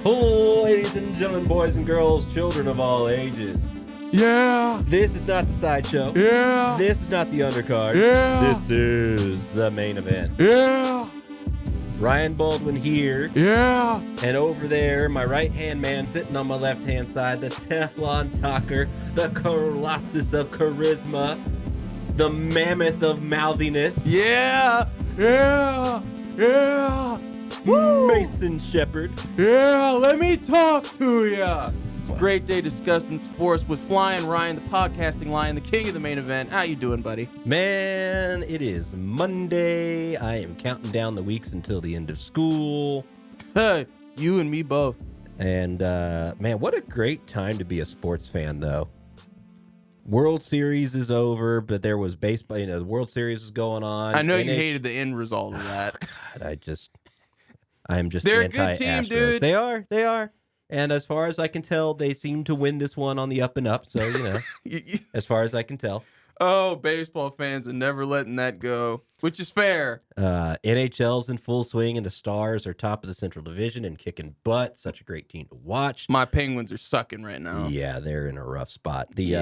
Hello, ladies and gentlemen, boys and girls, children of all ages. Yeah. This is not the sideshow. Yeah. This is not the undercard. Yeah. This is the main event. Yeah. Ryan Baldwin here. Yeah. And over there, my right-hand man sitting on my left-hand side, the Teflon talker, the Colossus of charisma, the mammoth of mouthiness. Yeah. Yeah. Yeah. Woo. Mason Shepherd. Yeah, let me talk to ya. It's a great day discussing sports with Flying Ryan, the podcasting lion, the king of the main event. How you doing, buddy? Man, it is Monday. I am counting down the weeks until the end of school. You and me both. And, man, what a great time to be a sports fan, though. World Series is over, but there was baseball. You know, the World Series is going on. I know you hated the end result of that. God, I'm just They're a anti-Astros. good team, dude. They are. And as far as I can tell, they seem to win this one on the up and up. So, you know, as far as I can tell. Oh, baseball fans are never letting that go, which is fair. NHL's in full swing, and the Stars are top of the Central Division and kicking butt. Such a great team to watch. My Penguins are sucking right now. Yeah, they're in a rough spot. The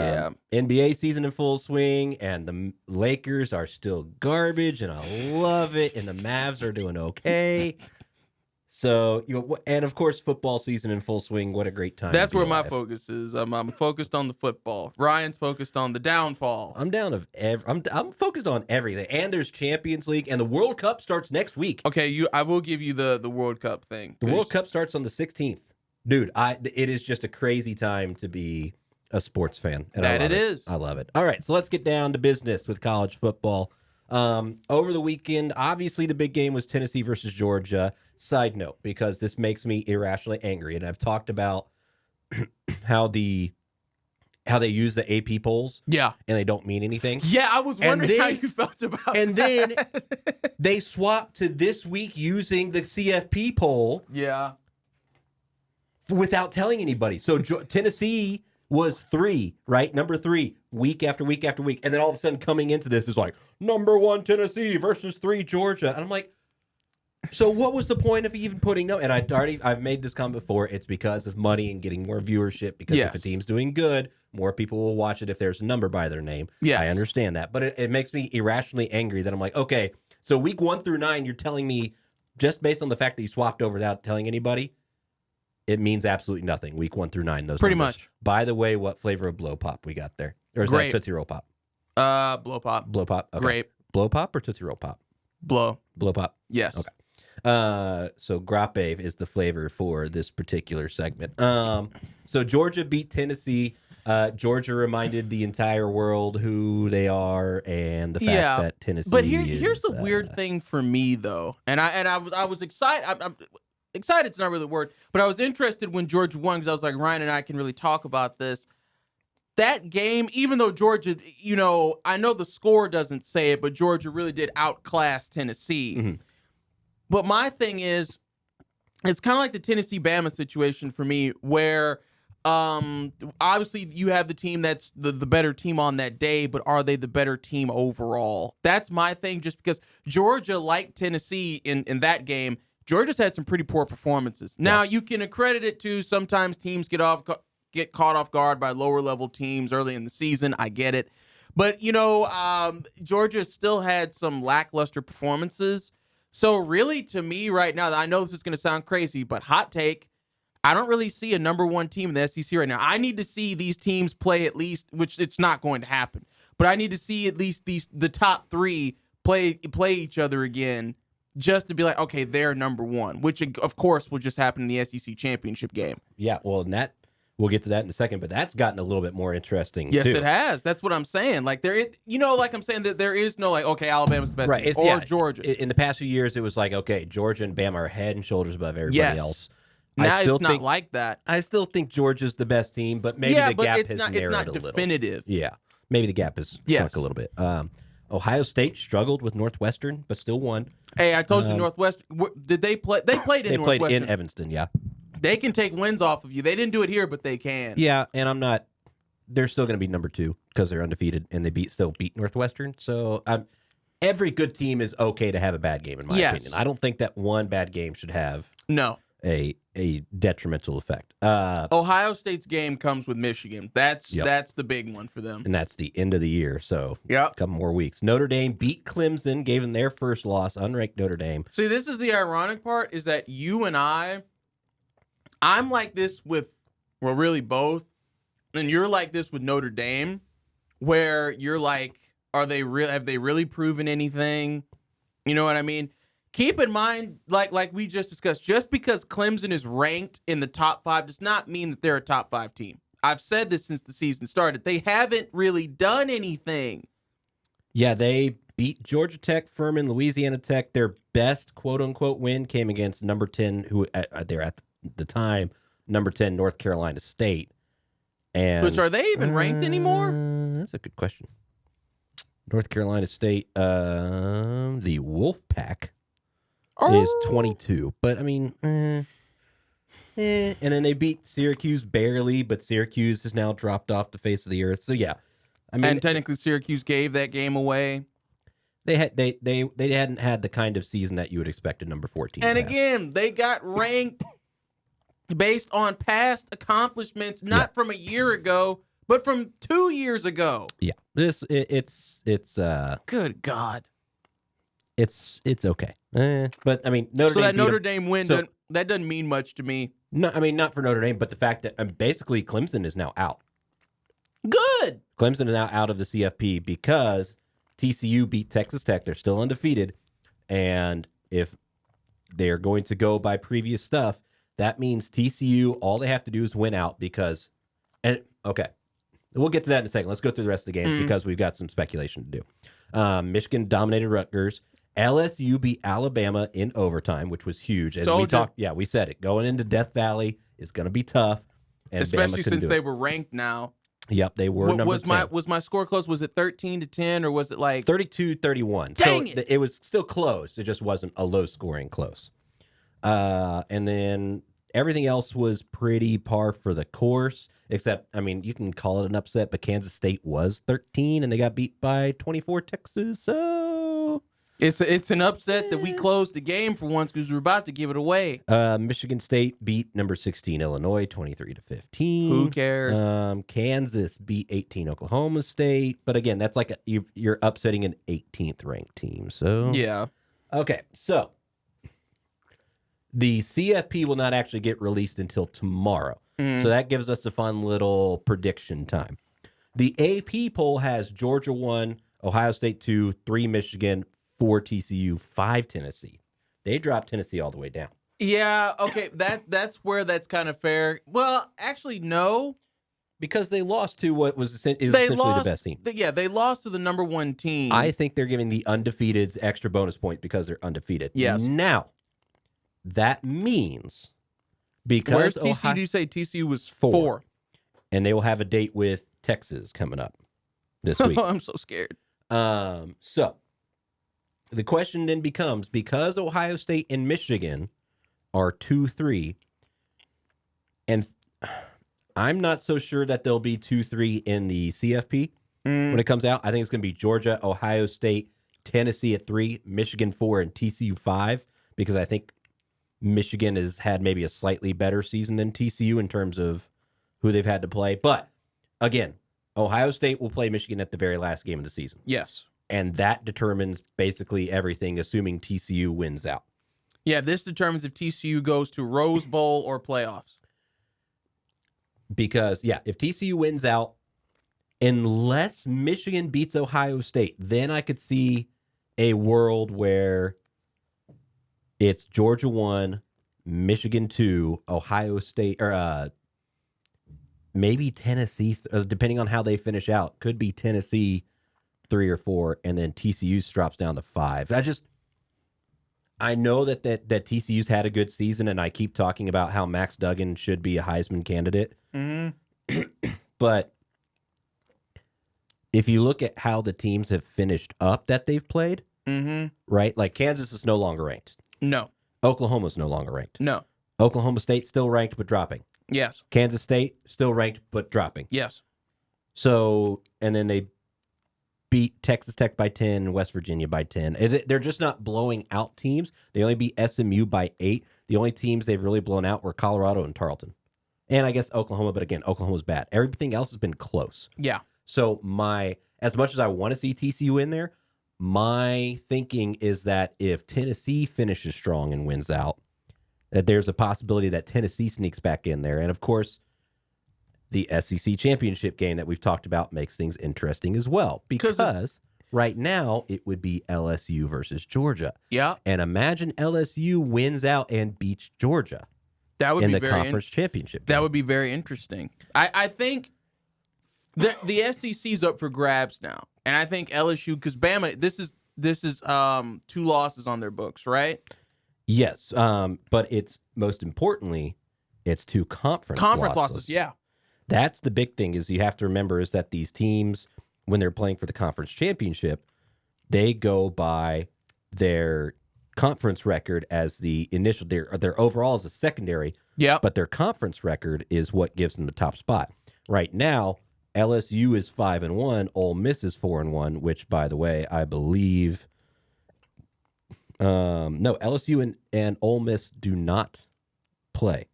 NBA season in full swing, and the Lakers are still garbage, and I love it. And the Mavs are doing okay. So, and of course, football season in full swing. What a great time. That's where my focus is. I'm focused on the football. Ryan's focused on the downfall. I'm focused on everything. And there's Champions League, and the World Cup starts next week. Okay, I will give you the World Cup thing. The World Cup starts on the 16th. Dude, it is just a crazy time to be a sports fan. And that it is. I love it. All right, so let's get down to business with college football. Over the weekend, obviously the big game was Tennessee versus Georgia. Side note, because this makes me irrationally angry, and I've talked about how they use the AP polls, yeah, and they don't mean anything. Yeah, I was wondering how you felt about that. And then they swapped to this week using the CFP poll, yeah, without telling anybody. So Tennessee was 3, right? Number 3, week after week after week, and then all of a sudden coming into this is like number 1 Tennessee versus 3 Georgia, and I'm like. So what was the point of even putting no? And I've made this comment before. It's because of money and getting more viewership. Because if a team's doing good, more people will watch it if there's a number by their name. Yes. I understand that, but it makes me irrationally angry that I'm like, okay, so week 1 through 9, you're telling me just based on the fact that you swapped over without telling anybody, it means absolutely nothing. Week 1 through 9, those pretty numbers. much. By the way, what flavor of blow pop we got there, or is that Tootsie Roll Pop? Blow pop. Blow pop. Okay. Grape. Blow pop or Tootsie Roll Pop? Blow Pop. Yes. Okay. So grape is the flavor for this particular segment. So Georgia beat Tennessee. Georgia reminded the entire world who they are and the fact that Tennessee. But here's the weird thing for me though, and I was excited. I'm excited. It's not really the word, but I was interested when Georgia won because I was like, Ryan and I can really talk about this. That game, even though Georgia, I know the score doesn't say it, but Georgia really did outclass Tennessee. Mm-hmm. But my thing is, it's kind of like the Tennessee-Bama situation for me, where obviously you have the team that's the better team on that day, but are they the better team overall? That's my thing, just because Georgia, like Tennessee in that game, Georgia's had some pretty poor performances. Now, you can accredit it to sometimes teams get caught off guard by lower-level teams early in the season. I get it. But, Georgia still had some lackluster performances. So really, to me right now, I know this is going to sound crazy, but hot take, I don't really see a number 1 team in the SEC right now. I need to see these teams play at least, which it's not going to happen, but I need to see at least the top 3 play each other again just to be like, okay, they're number 1, which of course will just happen in the SEC championship game. Yeah, well, and we'll get to that in a second, but that's gotten a little bit more interesting. Yes, too. It has. That's what I'm saying. Like I'm saying that there is no okay, Alabama's the best team, or Georgia. In the past few years, it was like, okay, Georgia and Bama are head and shoulders above everybody else. Now it's not like that. I still think Georgia's the best team, but maybe the gap has narrowed a little. It's not definitive. Yeah, maybe the gap has shrunk a little bit. Ohio State struggled with Northwestern, but still won. Hey, I told you Northwestern. Did they play? They played in Northwestern. They played in Evanston, yeah. They can take wins off of you. They didn't do it here, but they can. Yeah, and they're still going to be number 2 because they're undefeated, and they still beat Northwestern. So every good team is okay to have a bad game, in my opinion. I don't think that one bad game should have a detrimental effect. Ohio State's game comes with Michigan. That's the big one for them. And that's the end of the year, so a Yep. couple more weeks. Notre Dame beat Clemson, gave them their first loss, unranked Notre Dame. See, this is the ironic part, is that you and I'm like this with, well, really both, and you're like this with Notre Dame, where you're like, have they really proven anything? You know what I mean? Keep in mind, like we just discussed, just because Clemson is ranked in the top 5 does not mean that they're a top 5 team. I've said this since the season started. They haven't really done anything. Yeah, they beat Georgia Tech, Furman, Louisiana Tech. Their best quote-unquote win came against number 10, who they're at the time, number 10, North Carolina State. And Which, are they even ranked anymore? That's a good question. North Carolina State, the Wolfpack is 22. But, I mean, And then they beat Syracuse barely, but Syracuse has now dropped off the face of the earth. So, yeah. I mean, and technically Syracuse gave that game away. They hadn't had the kind of season that you would expect a number 14. And again, they got ranked based on past accomplishments, not from a year ago, but from 2 years ago. Yeah, it's good God, it's okay. But I mean, Notre Dame win that doesn't mean much to me. No, I mean not for Notre Dame, but the fact that basically Clemson is now out. Good. Clemson is now out of the CFP because TCU beat Texas Tech. They're still undefeated, and if they're going to go by previous stuff, that means TCU, all they have to do is win out because, and okay, we'll get to that in a second. Let's go through the rest of the games because we've got some speculation to do. Michigan dominated Rutgers. LSU beat Alabama in overtime, which was huge. As we talked, we said it. Going into Death Valley is going to be tough, and especially since they were ranked now. Yep, they were number 10. Was my score close? Was it 13-10 or was it like 32-31? Dang it! It was still close. It just wasn't a low-scoring close. And then everything else was pretty par for the course, except, I mean, you can call it an upset, but Kansas State was 13, and they got beat by 24 Texas, so... It's an upset that we closed the game for once because we were about to give it away. Michigan State beat number 16 Illinois 23-15. Who cares? Kansas beat 18 Oklahoma State, but again, that's like you're upsetting an 18th ranked team. So yeah. Okay, so the CFP will not actually get released until tomorrow, so that gives us a fun little prediction time. The AP poll has Georgia 1, Ohio State 2, 3 Michigan, 4 TCU, 5 Tennessee. They dropped Tennessee all the way down. Yeah, okay, that's where that's kind of fair. Well, actually, no. Because they lost to what was essentially the best team. They lost to the number 1 team. I think they're giving the undefeateds extra bonus point because they're undefeated. Yes. Now, that means because where's TCU? Did you say TCU was 4? And they will have a date with Texas coming up this week. I'm so scared. So the question then becomes, because Ohio State and Michigan are 2-3, and I'm not so sure that they'll be 2-3 in the CFP when it comes out. I think it's going to be Georgia, Ohio State, Tennessee at 3, Michigan 4, and TCU 5, because I think Michigan has had maybe a slightly better season than TCU in terms of who they've had to play. But again, Ohio State will play Michigan at the very last game of the season. Yes. And that determines basically everything, assuming TCU wins out. Yeah, this determines if TCU goes to Rose Bowl or playoffs. Because, if TCU wins out, unless Michigan beats Ohio State, then I could see a world where it's Georgia 1, Michigan 2, Ohio State, or maybe Tennessee, depending on how they finish out. Could be Tennessee 3 or 4, and then TCU drops down to 5. I know that TCU's had a good season, and I keep talking about how Max Duggan should be a Heisman candidate. But if you look at how the teams have finished up that they've played, right? Like Kansas is no longer ranked. No. Oklahoma's no longer ranked. No. Oklahoma State still ranked but dropping. Yes. Kansas State still ranked but dropping. Yes. So, and then they beat Texas Tech by 10 and West Virginia by 10. They're just not blowing out teams. They only beat SMU by 8. The only teams they've really blown out were Colorado and Tarleton. And I guess Oklahoma, but again, Oklahoma's bad. Everything else has been close. Yeah. So as much as I want to see TCU in there, my thinking is that if Tennessee finishes strong and wins out, that there's a possibility that Tennessee sneaks back in there. And of course, the SEC championship game that we've talked about makes things interesting as well. Because right now it would be LSU versus Georgia. Yeah. And imagine LSU wins out and beats Georgia. That would in be the very conference championship game. That would be very interesting. I think the SEC's up for grabs now, and I think LSU, because Bama, this is 2 losses on their books, right? Yes, but it's most importantly, it's 2 conference losses. Yeah, that's the big thing. Is you have to remember is that these teams, when they're playing for the conference championship, they go by their conference record as the initial, their overall is a secondary. Yeah. But their conference record is what gives them the top spot. Right now, LSU is 5-1, Ole Miss is 4-1, which, by the way, I believe no, LSU and Ole Miss do not play.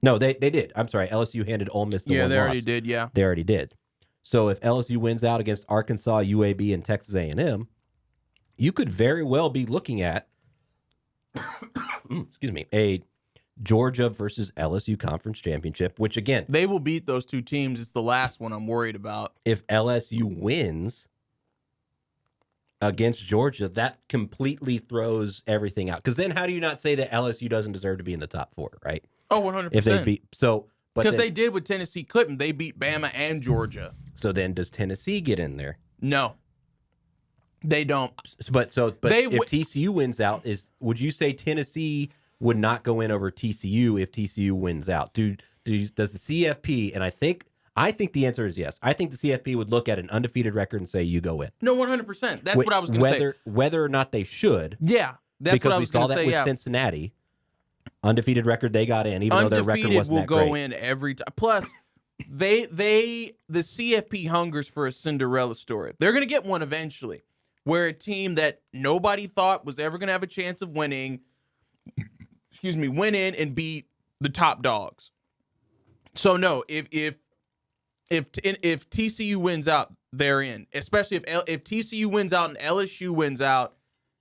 No, they did. I'm sorry, LSU handed Ole Miss the one loss. Yeah, they already did. Yeah, they already did. So if LSU wins out against Arkansas, UAB, and Texas A&M, you could very well be looking at excuse me, a Georgia versus LSU conference championship, which again, they will beat those 2 teams. It's the last one I'm worried about. If LSU wins against Georgia, that completely throws everything out. Because then how do you not say that LSU doesn't deserve to be in the top 4, right? Oh, 100%. If they beat, because they did with Tennessee couldn't. They beat Bama and Georgia. So then does Tennessee get in there? No. They don't. But if TCU wins out, would you say Tennessee would not go in over TCU if TCU wins out? Does the CFP, and I think the answer is yes. I think the CFP would look at an undefeated record and say you go in. No, 100%. That's what I was going to say. Whether or not they should. Yeah, that's what I was going to say. Because we saw that with Cincinnati. Undefeated record, they got in, even though their record wasn't that great. Undefeated will go in every time. Plus, the CFP hungers for a Cinderella story. They're going to get one eventually, where a team that nobody thought was ever going to have a chance of winning, went in and beat the top dogs. So no, if TCU wins out, they're in. Especially if TCU wins out and LSU wins out,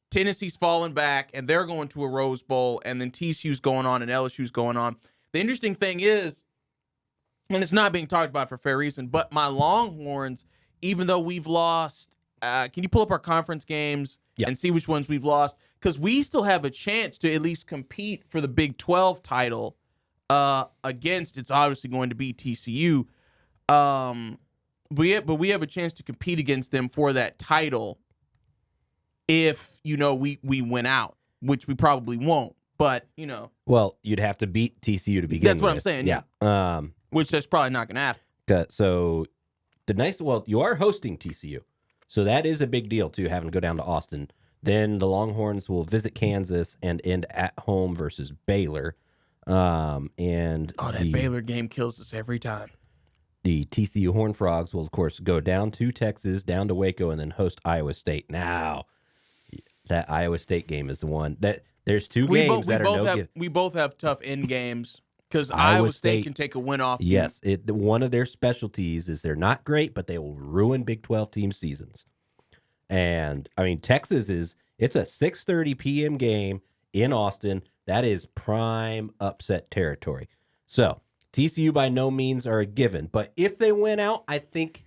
Tennessee's falling back and they're going to a Rose Bowl, and then TCU's going on and LSU's going on. The interesting thing is, and it's not being talked about for fair reason, but my Longhorns, even though we've lost, can you pull up our conference games and see which ones we've lost? Because we still have a chance to at least compete for the Big 12 title against, it's obviously going to be TCU. But we have a chance to compete against them for that title if, we win out, which we probably won't. But, Well, you'd have to beat TCU to begin with. That's what I'm saying, yeah. Which that's probably not going to happen. So you are hosting TCU. So that is a big deal, too, having to go down to Austin. Then the Longhorns will visit Kansas and end at home versus Baylor. That Baylor game kills us every time. The TCU Horned Frogs will, of course, go down to Texas, down to Waco, and then host Iowa State. Now, that Iowa State game is the one that there's 2 games that are no-give. We both have tough end games because Iowa State can take a win off. Yes, one of their specialties is they're not great, but they will ruin Big 12 team seasons. And I mean, Texas it's a 6:30 p.m. game in Austin. That is prime upset territory. So TCU by no means are a given, but if they win out, I think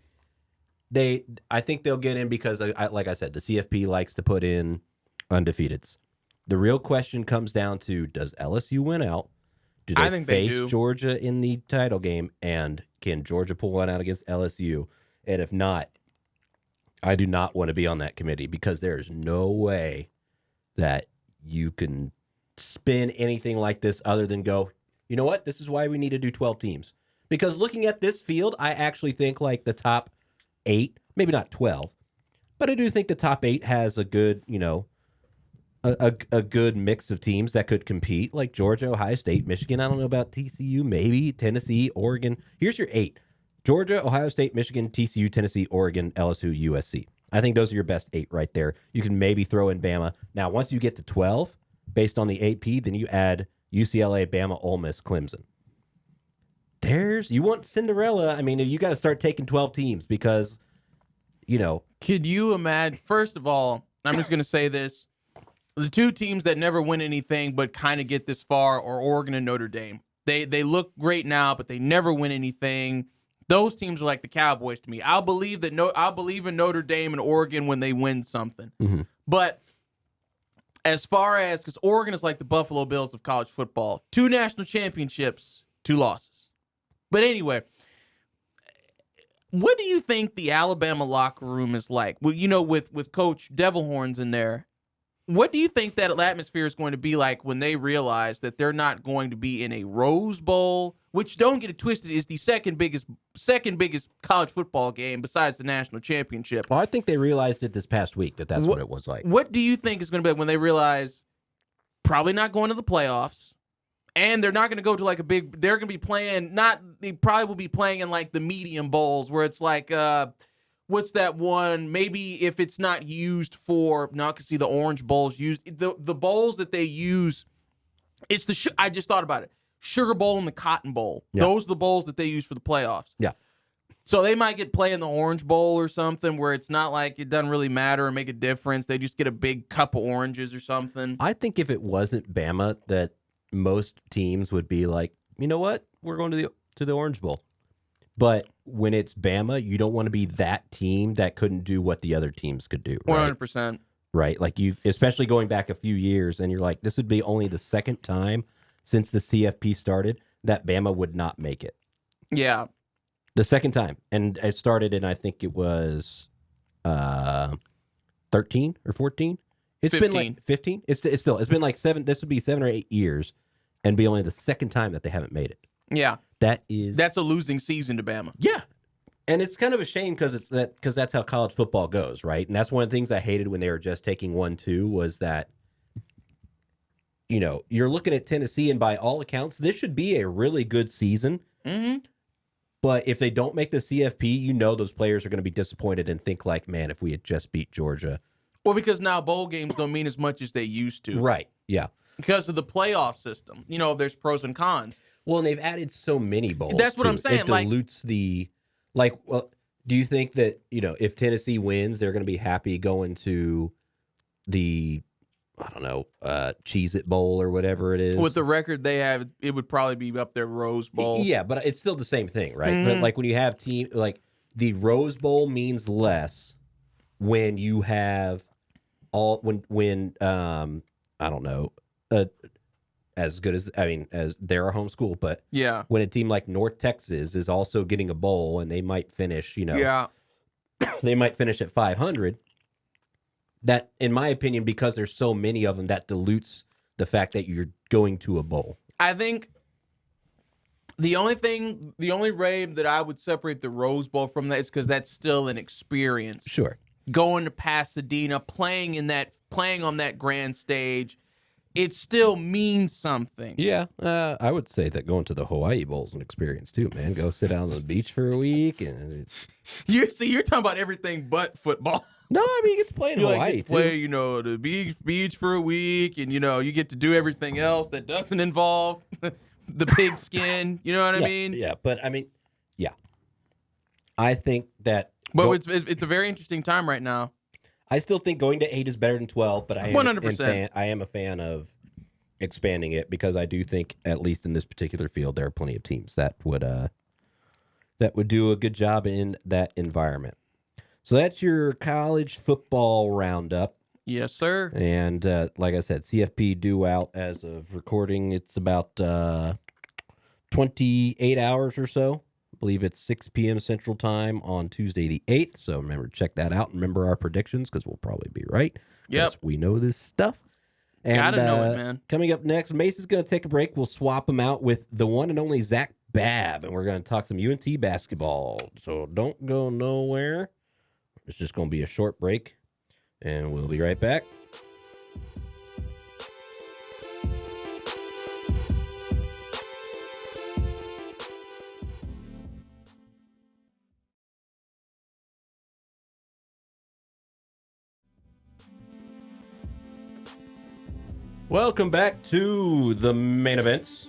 they'll get in because, like I said, the CFP likes to put in undefeateds. The real question comes down to: does LSU win out? Do they face Georgia in the title game, and can Georgia pull one out against LSU? And if not, I do not want to be on that committee because there is no way that you can spin anything like this other than go, you know what? This is why we need to do 12 teams. Because looking at this field, I actually think like the top 8, maybe not 12, but I do think the top 8 has a good, a good mix of teams that could compete, like Georgia, Ohio State, Michigan. I don't know about TCU, maybe Tennessee, Oregon. Here's your 8. Georgia, Ohio State, Michigan, TCU, Tennessee, Oregon, LSU, USC. I think those are your best 8 right there. You can maybe throw in Bama. Now, once you get to 12, based on the AP, then you add UCLA, Bama, Ole Miss, Clemson. You want Cinderella. I mean, you got to start taking 12 teams because, Could you imagine? First of all, I'm just going to say this. The 2 teams that never win anything but kind of get this far are Oregon and Notre Dame. They look great now, but they never win anything. Those teams are like the Cowboys to me. I'll believe in Notre Dame and Oregon when they win something. Mm-hmm. But as far as, because Oregon is like the Buffalo Bills of college football, 2 national championships, 2 losses. But anyway, what do you think the Alabama locker room is like? Well, with Coach Devilhorns in there, what do you think that atmosphere is going to be like when they realize that they're not going to be in a Rose Bowl, which, don't get it twisted, is the second biggest college football game besides the national championship? Well, I think they realized it this past week that's what it was like. What do you think is going to be like when they realize probably not going to the playoffs, and they're not going to go to like they're going to be playing, they probably will be playing in like the medium bowls where it's like, what's that one? Maybe if it's not used for, now I can see the Orange Bowl's used. The bowls that they use, I just thought about it. Sugar Bowl and the Cotton Bowl. Yeah. Those are the bowls that they use for the playoffs. Yeah. So they might play in the Orange Bowl or something where it's not like it doesn't really matter or make a difference. They just get a big cup of oranges or something. I think if it wasn't Bama, that most teams would be like, you know what? We're going to the Orange Bowl. But when it's Bama, you don't want to be that team that couldn't do what the other teams could do. Right? 100%. Right? Like especially going back a few years, and you're like, this would be only the second time since the CFP started that Bama would not make it. Yeah. The second time. And it started in, I think it was 13 or 14. It's 15. been like 15. It's been like 7. This would be 7 or 8 years and be only the second time that they haven't made it. Yeah. That's a losing season to Bama. Yeah. And it's kind of a shame because that's how college football goes, right? And that's one of the things I hated when they were just taking 1-2 was that, you're looking at Tennessee, and by all accounts, this should be a really good season. Mm-hmm. But if they don't make the CFP, those players are going to be disappointed and think like, man, if we had just beat Georgia. Well, because now bowl games don't mean as much as they used to. Right, yeah. Because of the playoff system. There's pros and cons. Well, and they've added so many bowls. That's what I'm saying. It dilutes well, do you think that, if Tennessee wins, they're going to be happy going to the, I don't know, Cheez-It Bowl or whatever it is? With the record they have, it would probably be up there Rose Bowl. Yeah, but it's still the same thing, right? Mm-hmm. But like when you have the Rose Bowl means less when you have when I don't know, as good as they're a home school, but yeah, when a team like North Texas is also getting a bowl and they might finish, they might finish at 500. That, in my opinion, because there's so many of them, that dilutes the fact that you're going to a bowl. I think the only way that I would separate the Rose Bowl from that is because that's still an experience. Sure. Going to Pasadena, playing on that grand stage, it still means something. Yeah, I would say that going to the Hawaii Bowl is an experience too, man. Go sit down on the beach for a week, and you're talking about everything but football. No, I mean you get to play in Hawaii get to play, the beach for a week, and you get to do everything else that doesn't involve the pigskin. You know what I mean? Yeah, but I mean, yeah, I think that. But it's a very interesting time right now. I still think going to 8 is better than 12, but I am 100%. I am a fan of expanding it because I do think, at least in this particular field, there are plenty of teams that would do a good job in that environment. So that's your college football roundup. Yes, sir. And like I said, CFP due out as of recording. It's about 28 hours or so. I believe it's 6 p.m. Central Time on Tuesday the 8th. So remember to check that out. Remember our predictions because we'll probably be right. Yep. We know this stuff. And, gotta know it, man. Coming up next, Mason's going to take a break. We'll swap him out with the one and only Zac Babb, and we're going to talk some UNT basketball. So don't go nowhere. It's just going to be a short break, and we'll be right back. Welcome back to the main events.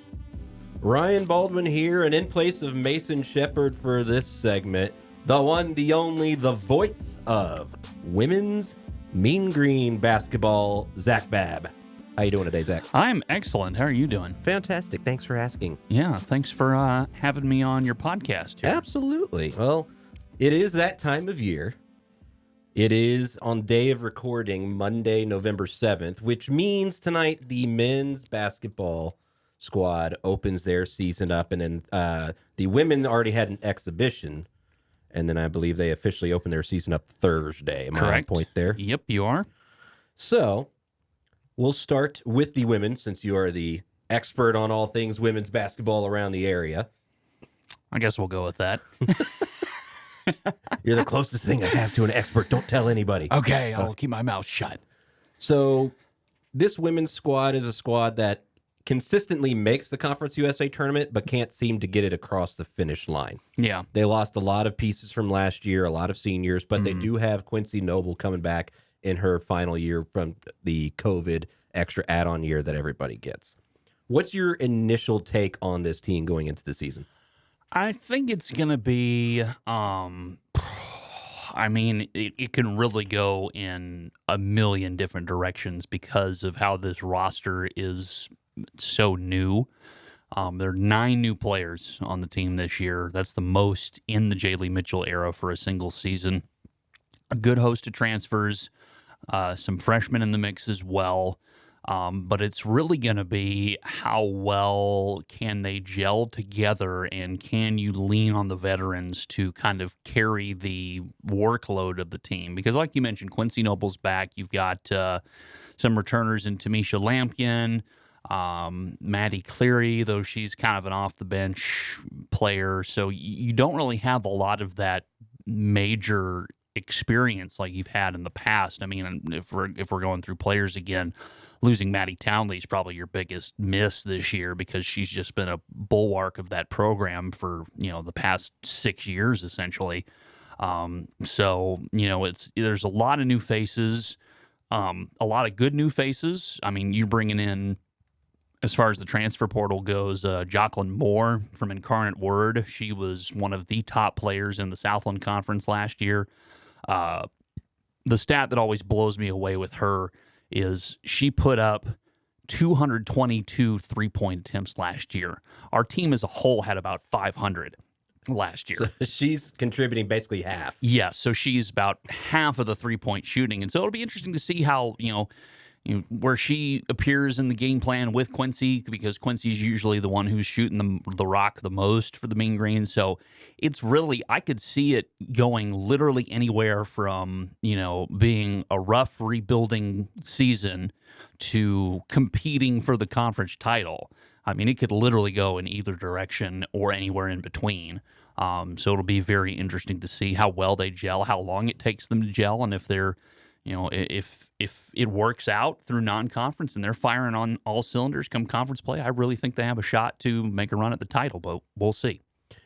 Ryan Baldwin here, and in place of Mason Shepherd for this segment, the one, the only, the voice of women's mean green basketball, Zac Babb. How you doing today, Zach? I'm excellent. How are you doing? Fantastic. Thanks for asking. Yeah, thanks for having me on your podcast here. Absolutely. Well, it is that time of year. It is on day of recording, Monday, November 7th, which means tonight the men's basketball squad opens their season up, and then the women already had an exhibition, and then I believe they officially opened their season up Thursday. Am I on point there? Yep, you are. So we'll start with the women, since you are the expert on all things women's basketball around the area. I guess we'll go with that. You're the closest thing I have to an expert. Don't tell anybody. Okay, I'll keep my mouth shut. So this women's squad is a squad that consistently makes the Conference USA tournament, but can't seem to get it across the finish line. Yeah. They lost a lot of pieces from last year, a lot of seniors, but they do have Quincy Noble coming back in her final year from the COVID extra add-on year that everybody gets. What's your initial take on this team going into the season? I think it's going to be, it can really go in a million different directions because of how this roster is so new. There are 9 new players on the team this year. That's the most in the Jaylee Mitchell era for a single season. A good host of transfers, some freshmen in the mix as well. But it's really going to be how well can they gel together, and can you lean on the veterans to kind of carry the workload of the team? Because like you mentioned, Quincy Noble's back. You've got some returners in Tamisha Lampkin, Maddie Cleary, though she's kind of an off-the-bench player. So you don't really have a lot of that major experience like you've had in the past. I mean, if we're going through players again, losing Maddie Townley is probably your biggest miss this year because she's just been a bulwark of that program for, the past 6 years, essentially. So, there's a lot of new faces, a lot of good new faces. I mean, you're bringing in, as far as the transfer portal goes, Jocelyn Moore from Incarnate Word. She was one of the top players in the Southland Conference last year. The stat that always blows me away with her is she put up 222 three-point attempts last year. Our team as a whole had about 500 last year. So she's contributing basically half. Yeah, so she's about half of the three-point shooting. And so it'll be interesting to see how, where she appears in the game plan with Quincy, because Quincy's usually the one who's shooting the rock the most for the Mean Green. So it's really, I could see it going literally anywhere from, being a rough rebuilding season to competing for the conference title. I mean, it could literally go in either direction or anywhere in between. So it'll be very interesting to see how well they gel, how long it takes them to gel, and if they're, if it works out through non-conference and they're firing on all cylinders come conference play, I really think they have a shot to make a run at the title, but we'll see.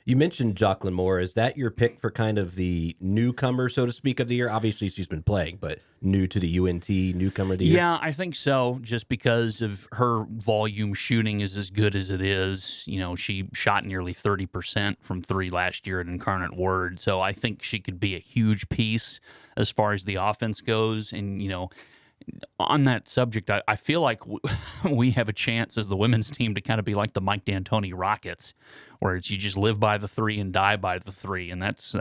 You mentioned Jocelyn Moore. Is that your pick for kind of the newcomer, so to speak, of the year? Obviously, she's been playing, but new to the UNT newcomer of the year? Yeah, I think so, just because of her volume shooting is as good as it is. She shot nearly 30% from 3 last year at Incarnate Word, so I think she could be a huge piece as far as the offense goes. And, on that subject, I feel like we have a chance as the women's team to kind of be like the Mike D'Antoni Rockets, where it's you just live by the 3 and die by the 3, and that's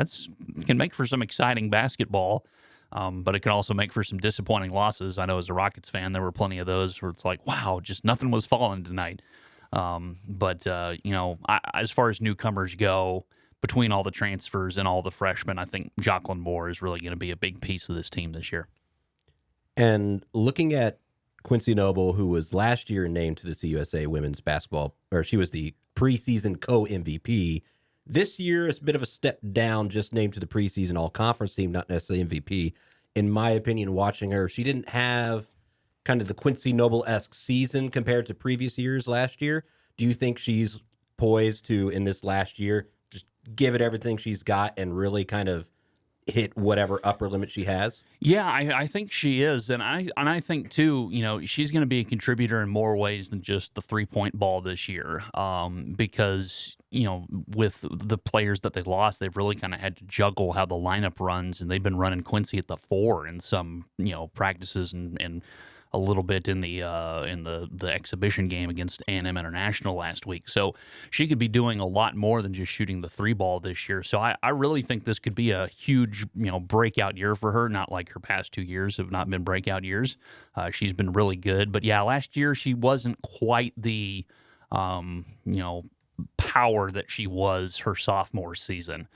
can make for some exciting basketball, but it can also make for some disappointing losses. I know as a Rockets fan, there were plenty of those where it's like, wow, just nothing was falling tonight. But as far as newcomers go, between all the transfers and all the freshmen, I think Jocelyn Moore is really going to be a big piece of this team this year. And looking at Quincy Noble, who was last year named to the CUSA Women's Basketball, or she was the preseason co-MVP. This year, it's a bit of a step down, just named to the preseason all-conference team, not necessarily MVP. In my opinion, watching her, she didn't have kind of the Quincy Noble-esque season compared to previous years last year. Do you think she's poised to, in this last year, just give it everything she's got and really kind of hit whatever upper limit she has? Yeah, I think she is, and I think too. She's going to be a contributor in more ways than just the 3-point ball this year. Because with the players that they lost, they've really kind of had to juggle how the lineup runs, and they've been running Quincy at the 4 in some practices and a little bit in the exhibition game against A&M International last week. So she could be doing a lot more than just shooting the 3 ball this year. So I really think this could be a huge breakout year for her. Not like her past 2 years have not been breakout years. She's been really good, but yeah, last year she wasn't quite the power that she was her sophomore season.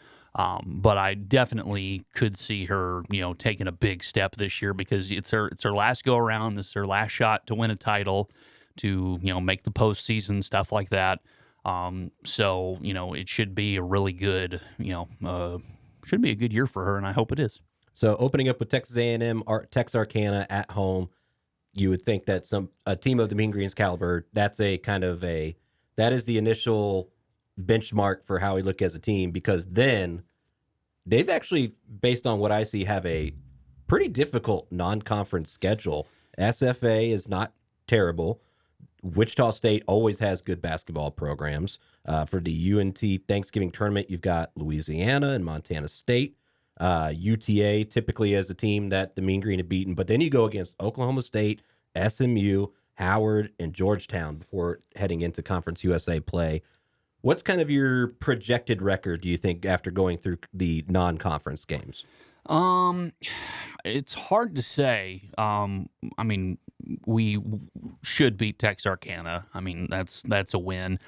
But I definitely could see her, taking a big step this year because it's her last go around. This is her last shot to win a title, to make the postseason, stuff like that. So it should be a really good, should be a good year for her, and I hope it is. So opening up with Texas A&M, Texarkana at home, you would think that a team of the Mean Green's caliber, that is the initial benchmark for how we look as a team, because then they've actually, based on what I see, have a pretty difficult non-conference schedule. SFA is not terrible. Wichita State always has good basketball programs. For the UNT Thanksgiving tournament, you've got Louisiana and Montana State. UTA typically as a team that the Mean Green have beaten, but then you go against Oklahoma State, SMU, Howard, and Georgetown before heading into Conference USA play. What's kind of your projected record, do you think, after going through the non-conference games? It's hard to say. I mean, we should beat Texarkana. I mean, that's a win.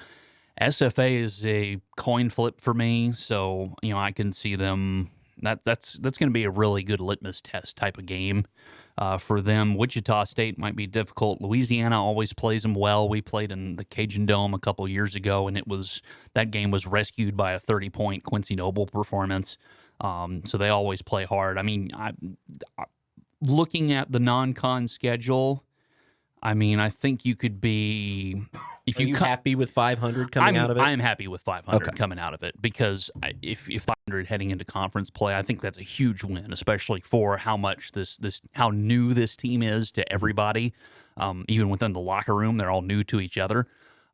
SFA is a coin flip for me, so I can see them. That's going to be a really good litmus test type of game for them. Wichita State might be difficult. Louisiana always plays them well. We played in the Cajun Dome a couple years ago, and that game was rescued by a 30-point Quincy Noble performance. So they always play hard. I mean, looking at the non-con schedule, I mean, I think you could be. Are you happy with 500 coming out of it? I'm happy with 500 coming out of it, because if 500 heading into conference play, I think that's a huge win, especially for how much how new this team is to everybody. Even within the locker room, they're all new to each other.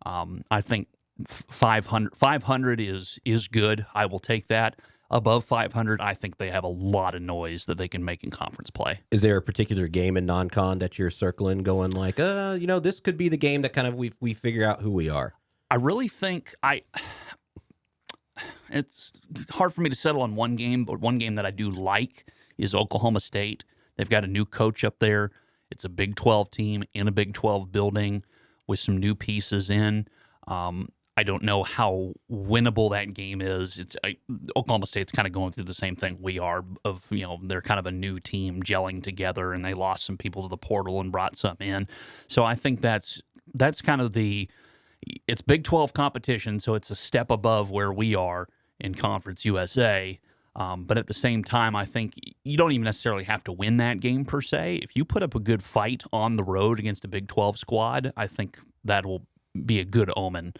I think 500 is good. I will take that. Above 500, I think they have a lot of noise that they can make in conference play. Is there a particular game in non-con that you're circling, going like, this could be the game that kind of we figure out who we are? I really think it's hard for me to settle on one game, but one game that I do like is Oklahoma State. They've got a new coach up there. It's a Big 12 team in a Big 12 building with some new pieces in. I don't know how winnable that game is. Oklahoma State's kind of going through the same thing we are. They're kind of a new team gelling together, and they lost some people to the portal and brought some in. So I think that's kind of it's Big 12 competition, so it's a step above where we are in Conference USA. But at the same time, I think you don't even necessarily have to win that game per se. If you put up a good fight on the road against a Big 12 squad, I think that will be a good omen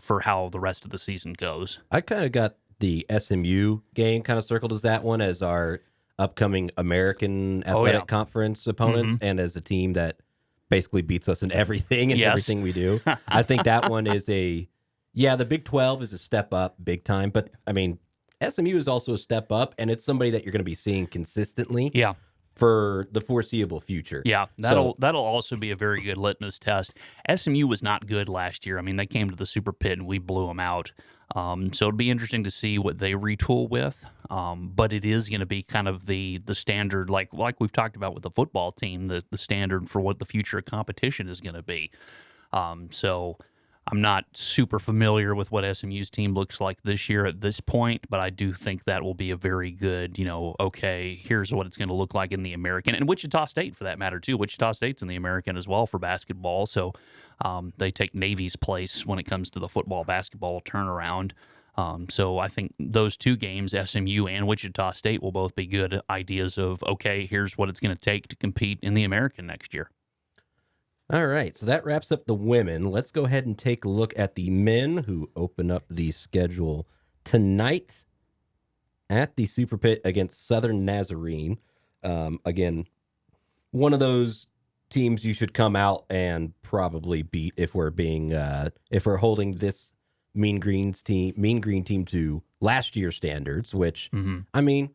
for how the rest of the season goes. I kind of got the SMU game kind of circled as that one as our upcoming American Athletic Conference opponents, and as a team that basically beats us in everything and everything we do. I think that one is the Big 12 is a step up big time, but I mean, SMU is also a step up, and it's somebody that you're going to be seeing consistently. Yeah. For the foreseeable future. Yeah, that'll also be a very good litmus test. SMU was not good last year. I mean, they came to the Super Pit and we blew them out. So it'll be interesting to see what they retool with. But it is going to be kind of the standard, like we've talked about with the football team, the standard for what the future of competition is going to be. So I'm not super familiar with what SMU's team looks like this year at this point, but I do think that will be a very good, here's what it's going to look like in the American, and Wichita State for that matter too. Wichita State's in the American as well for basketball, so they take Navy's place when it comes to the football basketball turnaround. So I think those two games, SMU and Wichita State, will both be good ideas of, here's what it's going to take to compete in the American next year. All right, so that wraps up the women. Let's go ahead and take a look at the men who open up the schedule tonight. at the Super Pit against Southern Nazarene. Again, one of those teams you should come out and probably beat if we're holding this Mean Green team to last year's standards, which I mean,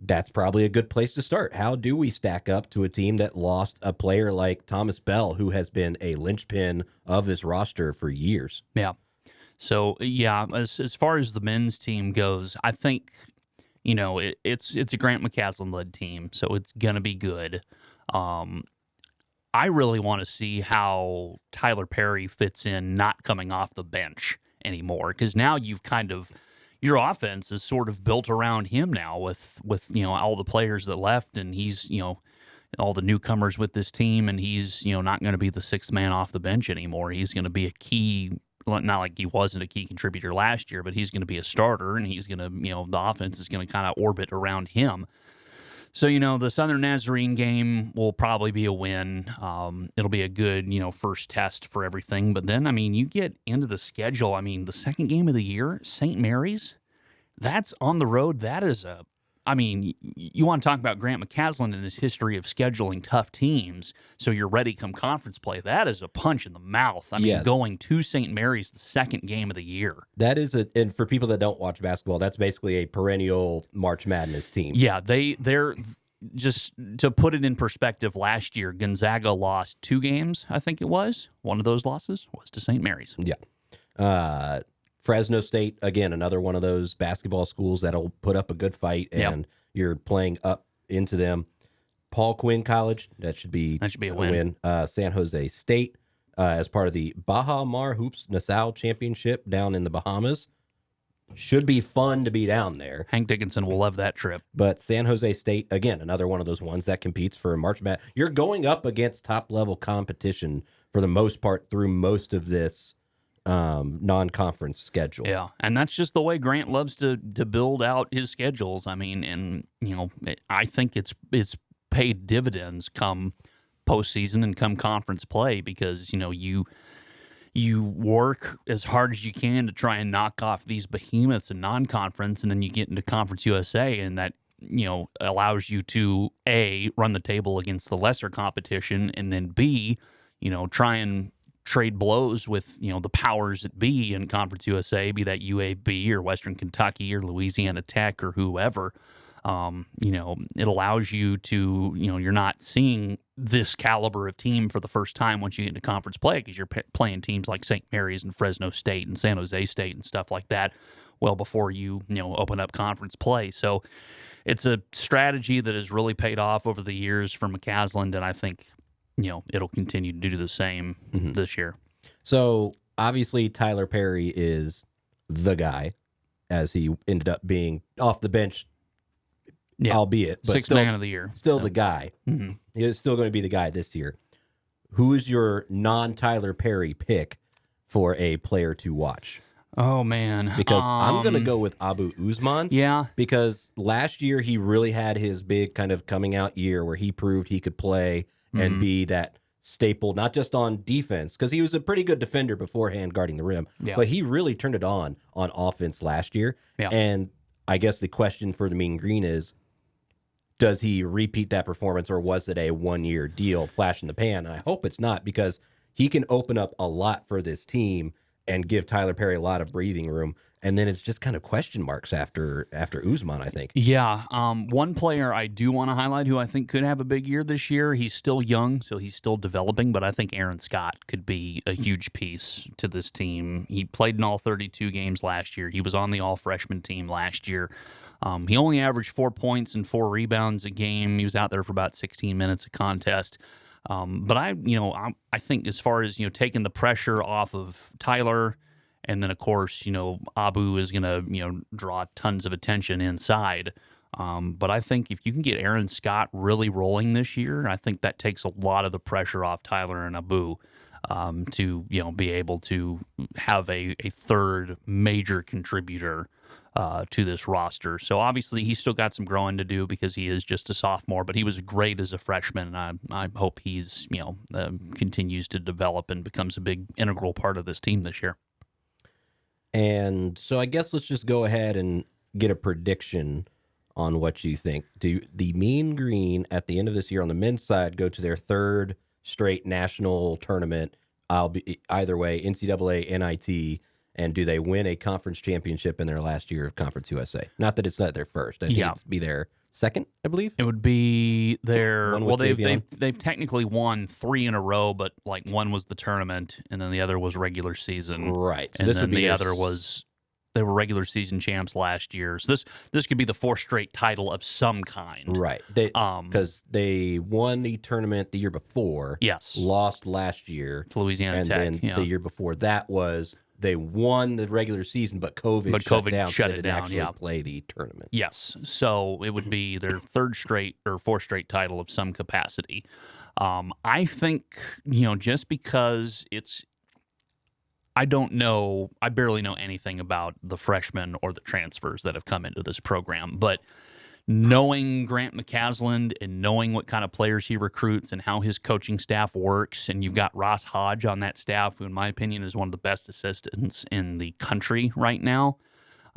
that's probably a good place to start. How do we stack up to a team that lost a player like Thomas Bell, who has been a linchpin of this roster for years? Yeah. So, yeah, as far as the men's team goes, I think, it's a Grant McCaslin-led team, so it's going to be good. I really want to see how Tyler Perry fits in not coming off the bench anymore, because now you've your offense is sort of built around him now with all the players that left, and he's, all the newcomers with this team, and he's, not going to be the sixth man off the bench anymore. He's going to be a key, not like he wasn't a key contributor last year, but he's going to be a starter, and he's going to, the offense is going to kind of orbit around him. So, the Southern Nazarene game will probably be a win. It'll be a good, first test for everything. But then, you get into the schedule. The second game of the year, St. Mary's, that's on the road. That is you want to talk about Grant McCaslin and his history of scheduling tough teams so you're ready come conference play. That is a punch in the mouth. Going to St. Mary's the second game of the year. That is and for people that don't watch basketball, that's basically a perennial March Madness team. Yeah, they're just to put it in perspective, last year Gonzaga lost 2 games, I think it was. One of those losses was to St. Mary's. Yeah. Fresno State, again, another one of those basketball schools that'll put up a good fight, and you're playing up into them. Paul Quinn College, that should be a win. San Jose State, as part of the Baja Mar Hoops Nassau Championship down in the Bahamas. Should be fun to be down there. Hank Dickinson will love that trip. But San Jose State, again, another one of those ones that competes for a March Madness. You're going up against top-level competition for the most part through most of this non-conference schedule. Yeah, and that's just the way Grant loves to build out his schedules. I think it's paid dividends come postseason and come conference play, because you work as hard as you can to try and knock off these behemoths in non-conference, and then you get into Conference USA, and that allows you to A, run the table against the lesser competition, and then B, try and trade blows with the powers that be in Conference USA, be that UAB or Western Kentucky or Louisiana Tech or whoever. It allows you to, you're not seeing this caliber of team for the first time once you get into conference play, because you're playing teams like St. Mary's and Fresno State and San Jose State and stuff like that well before you open up conference play. So it's a strategy that has really paid off over the years for McCaslin, and I think it'll continue to do the same this year. So obviously Tyler Perry is the guy, as he ended up being off the bench, albeit but sixth man of the year. Still the guy. Mm-hmm. He is still going to be the guy this year. Who is your non-Tyler Perry pick for a player to watch? Oh, man. Because I'm going to go with Abu Usman. Yeah. Because last year he really had his big kind of coming out year where he proved he could play and be that staple, not just on defense, because he was a pretty good defender beforehand guarding the rim, but he really turned it on offense last year. Yeah. And I guess the question for the Mean Green is, does he repeat that performance, or was it a one-year deal, flash in the pan? And I hope it's not, because he can open up a lot for this team and give Tyler Perry a lot of breathing room. And then it's just kind of question marks after Usman, I think. Yeah. One player I do want to highlight who I think could have a big year this year. He's still young, so he's still developing, but I think Aaron Scott could be a huge piece to this team. He played in all 32 games last year. He was on the all-freshman team last year. He only averaged 4 points and 4 rebounds a game. He was out there for about 16 minutes a contest. But I think as far as, taking the pressure off of Tyler, and then, of course, Abu is going to, draw tons of attention inside. But I think if you can get Aaron Scott really rolling this year, I think that takes a lot of the pressure off Tyler and Abu to, be able to have a third major contributor to this roster. So obviously he's still got some growing to do because he is just a sophomore, but he was great as a freshman, and I hope he's, continues to develop and becomes a big integral part of this team this year. And so I guess let's just go ahead and get a prediction on what you think. Do the Mean Green at the end of this year on the men's side go to their third straight national tournament? I'll be either way, NCAA, NIT, and do they win a conference championship in their last year of Conference USA? Not that it's not their first. I think it's be their second, I believe. It would be their One with they've technically won 3 in a row, but like one was the tournament, and then the other was regular season, Right. So and this then would be the other was they were regular season champs last year. So this could be the 4th straight title of some kind, right. Because they won the tournament the year before. Yes, Lost last year to Louisiana and Tech. then the year before that was they won the regular season, but COVID shut it down. Actually play the tournament. Yes, so it would be their 3rd straight or 4th straight title of some capacity. I think just because I don't know. I barely know anything about the freshmen or the transfers that have come into this program, but knowing Grant McCasland and knowing what kind of players he recruits and how his coaching staff works, and you've got Ross Hodge on that staff, who in my opinion is one of the best assistants in the country right now.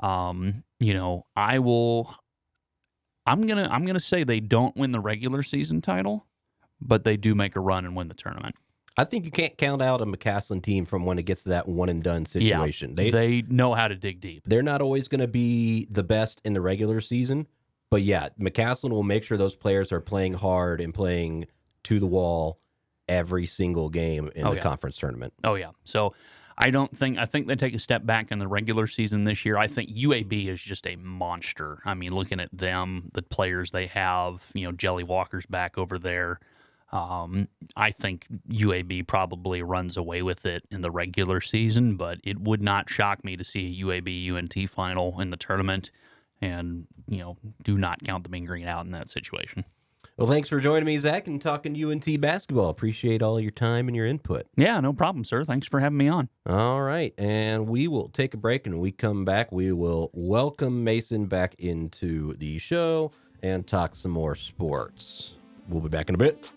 I'm gonna say they don't win the regular season title, but they do make a run and win the tournament. I think you can't count out a McCasland team from when it gets to that one and done situation. Yeah, they know how to dig deep. They're not always going to be the best in the regular season, but yeah, McCasland will make sure those players are playing hard and playing to the wall every single game in the conference tournament. Oh yeah. So I think they take a step back in the regular season this year. I think UAB is just a monster. I mean, looking at them, the players they have, Jelly Walker's back over there. I think UAB probably runs away with it in the regular season, but it would not shock me to see a UAB UNT final in the tournament, and do not count the Mean Green out in that situation. Well, thanks for joining me, Zach, and talking UNT basketball. Appreciate all your time and your input. Yeah, no problem, sir. Thanks for having me on. All right, and we will take a break, and when we come back, we will welcome Mason back into the show and talk some more sports. We'll be back in a bit.